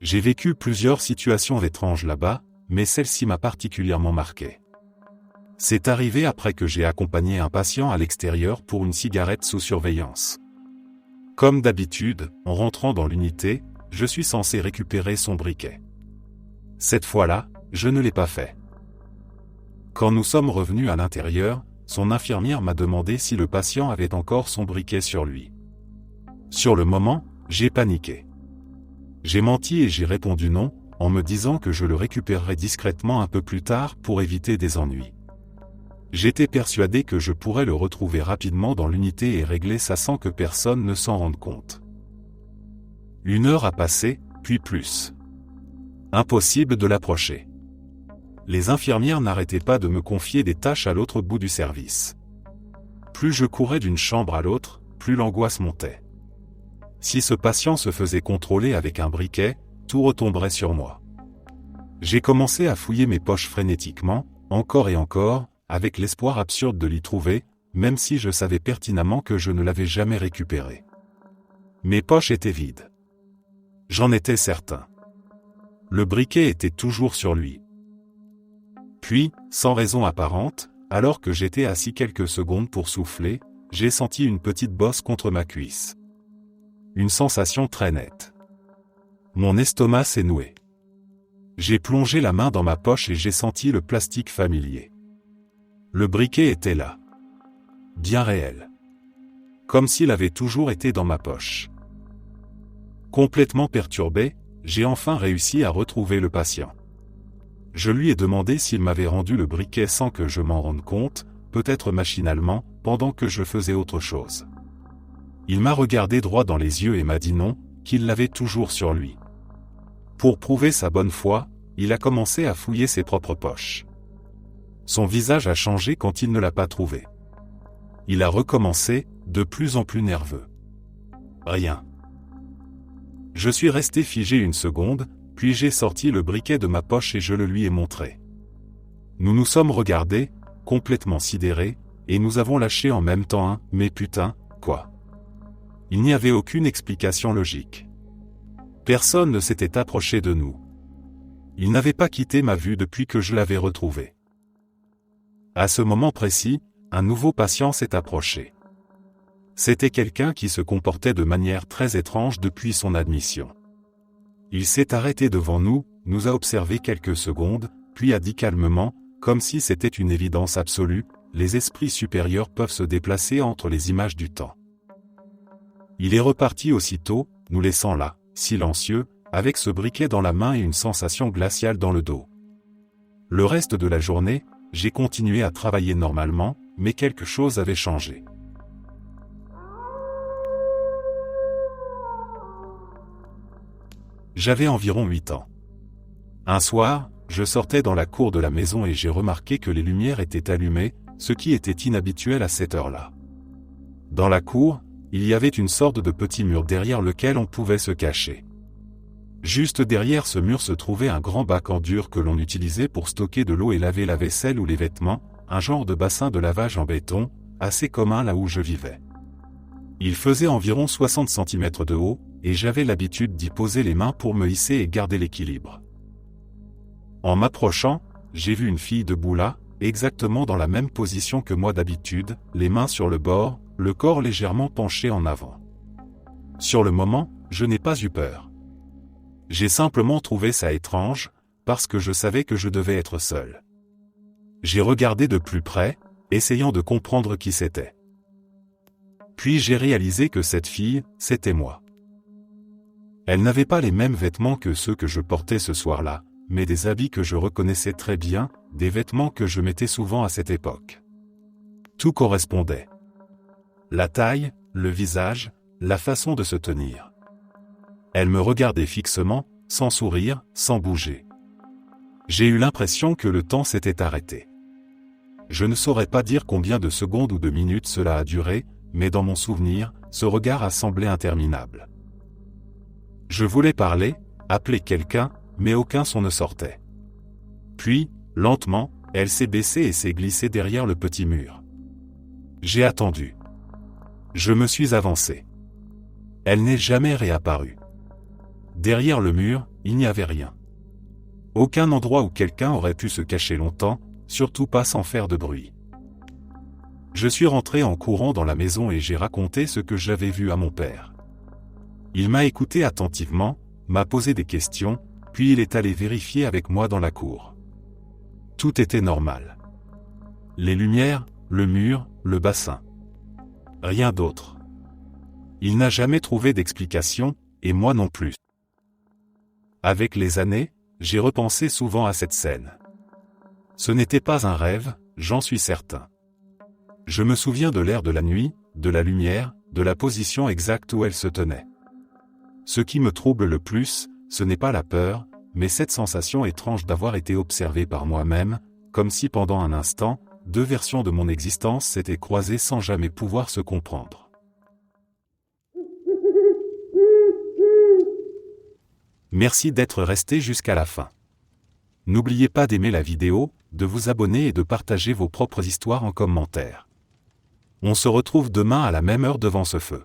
J'ai vécu plusieurs situations étranges là-bas, mais celle-ci m'a particulièrement marqué. C'est arrivé après que j'ai accompagné un patient à l'extérieur pour une cigarette sous surveillance. Comme d'habitude, en rentrant dans l'unité, je suis censé récupérer son briquet. Cette fois-là, je ne l'ai pas fait. Quand nous sommes revenus à l'intérieur, son infirmière m'a demandé si le patient avait encore son briquet sur lui. Sur le moment, j'ai paniqué. J'ai menti et j'ai répondu non, en me disant que je le récupérerais discrètement un peu plus tard pour éviter des ennuis. J'étais persuadé que je pourrais le retrouver rapidement dans l'unité et régler ça sans que personne ne s'en rende compte. 1 heure a passé, puis plus. Impossible de l'approcher. Les infirmières n'arrêtaient pas de me confier des tâches à l'autre bout du service. Plus je courais d'une chambre à l'autre, plus l'angoisse montait. Si ce patient se faisait contrôler avec un briquet, tout retomberait sur moi. J'ai commencé à fouiller mes poches frénétiquement, encore et encore, avec l'espoir absurde de l'y trouver, même si je savais pertinemment que je ne l'avais jamais récupéré. Mes poches étaient vides. J'en étais certain. Le briquet était toujours sur lui. Puis, sans raison apparente, alors que j'étais assis quelques secondes pour souffler, j'ai senti une petite bosse contre ma cuisse. Une sensation très nette. Mon estomac s'est noué. J'ai plongé la main dans ma poche et j'ai senti le plastique familier. Le briquet était là. Bien réel. Comme s'il avait toujours été dans ma poche. Complètement perturbé, j'ai enfin réussi à retrouver le patient. Je lui ai demandé s'il m'avait rendu le briquet sans que je m'en rende compte, peut-être machinalement, pendant que je faisais autre chose. Il m'a regardé droit dans les yeux et m'a dit non, qu'il l'avait toujours sur lui. Pour prouver sa bonne foi, il a commencé à fouiller ses propres poches. Son visage a changé quand il ne l'a pas trouvé. Il a recommencé, de plus en plus nerveux. Rien. Je suis resté figé une seconde, puis j'ai sorti le briquet de ma poche et je le lui ai montré. Nous nous sommes regardés, complètement sidérés, et nous avons lâché en même temps un « mais putain, quoi ?» Il n'y avait aucune explication logique. Personne ne s'était approché de nous. Il n'avait pas quitté ma vue depuis que je l'avais retrouvé. À ce moment précis, un nouveau patient s'est approché. C'était quelqu'un qui se comportait de manière très étrange depuis son admission. Il s'est arrêté devant nous, nous a observé quelques secondes, puis a dit calmement, comme si c'était une évidence absolue, les esprits supérieurs peuvent se déplacer entre les images du temps. Il est reparti aussitôt, nous laissant là, silencieux, avec ce briquet dans la main et une sensation glaciale dans le dos. Le reste de la journée, j'ai continué à travailler normalement, mais quelque chose avait changé. J'avais environ 8 ans. Un soir, je sortais dans la cour de la maison et j'ai remarqué que les lumières étaient allumées, ce qui était inhabituel à cette heure-là. Dans la cour, il y avait une sorte de petit mur derrière lequel on pouvait se cacher. Juste derrière ce mur se trouvait un grand bac en dur que l'on utilisait pour stocker de l'eau et laver la vaisselle ou les vêtements, un genre de bassin de lavage en béton, assez commun là où je vivais. Il faisait environ 60 cm de haut, et j'avais l'habitude d'y poser les mains pour me hisser et garder l'équilibre. En m'approchant, j'ai vu une fille debout là, exactement dans la même position que moi d'habitude, les mains sur le bord, le corps légèrement penché en avant. Sur le moment, je n'ai pas eu peur. J'ai simplement trouvé ça étrange, parce que je savais que je devais être seul. J'ai regardé de plus près, essayant de comprendre qui c'était. Puis j'ai réalisé que cette fille, c'était moi. Elle n'avait pas les mêmes vêtements que ceux que je portais ce soir-là, mais des habits que je reconnaissais très bien, des vêtements que je mettais souvent à cette époque. Tout correspondait. La taille, le visage, la façon de se tenir. Elle me regardait fixement, sans sourire, sans bouger. J'ai eu l'impression que le temps s'était arrêté. Je ne saurais pas dire combien de secondes ou de minutes cela a duré, mais dans mon souvenir, ce regard a semblé interminable. Je voulais parler, appeler quelqu'un, mais aucun son ne sortait. Puis, lentement, elle s'est baissée et s'est glissée derrière le petit mur. J'ai attendu. Je me suis avancé. Elle n'est jamais réapparue. Derrière le mur, il n'y avait rien. Aucun endroit où quelqu'un aurait pu se cacher longtemps, surtout pas sans faire de bruit. Je suis rentré en courant dans la maison et j'ai raconté ce que j'avais vu à mon père. Il m'a écouté attentivement, m'a posé des questions, puis il est allé vérifier avec moi dans la cour. Tout était normal. Les lumières, le mur, le bassin. Rien d'autre. Il n'a jamais trouvé d'explication, et moi non plus. Avec les années, j'ai repensé souvent à cette scène. Ce n'était pas un rêve, j'en suis certain. Je me souviens de l'air de la nuit, de la lumière, de la position exacte où elle se tenait. Ce qui me trouble le plus, ce n'est pas la peur, mais cette sensation étrange d'avoir été observé par moi-même, comme si pendant un instant, deux versions de mon existence s'étaient croisées sans jamais pouvoir se comprendre. Merci d'être resté jusqu'à la fin. N'oubliez pas d'aimer la vidéo, de vous abonner et de partager vos propres histoires en commentaire. On se retrouve demain à la même heure devant ce feu.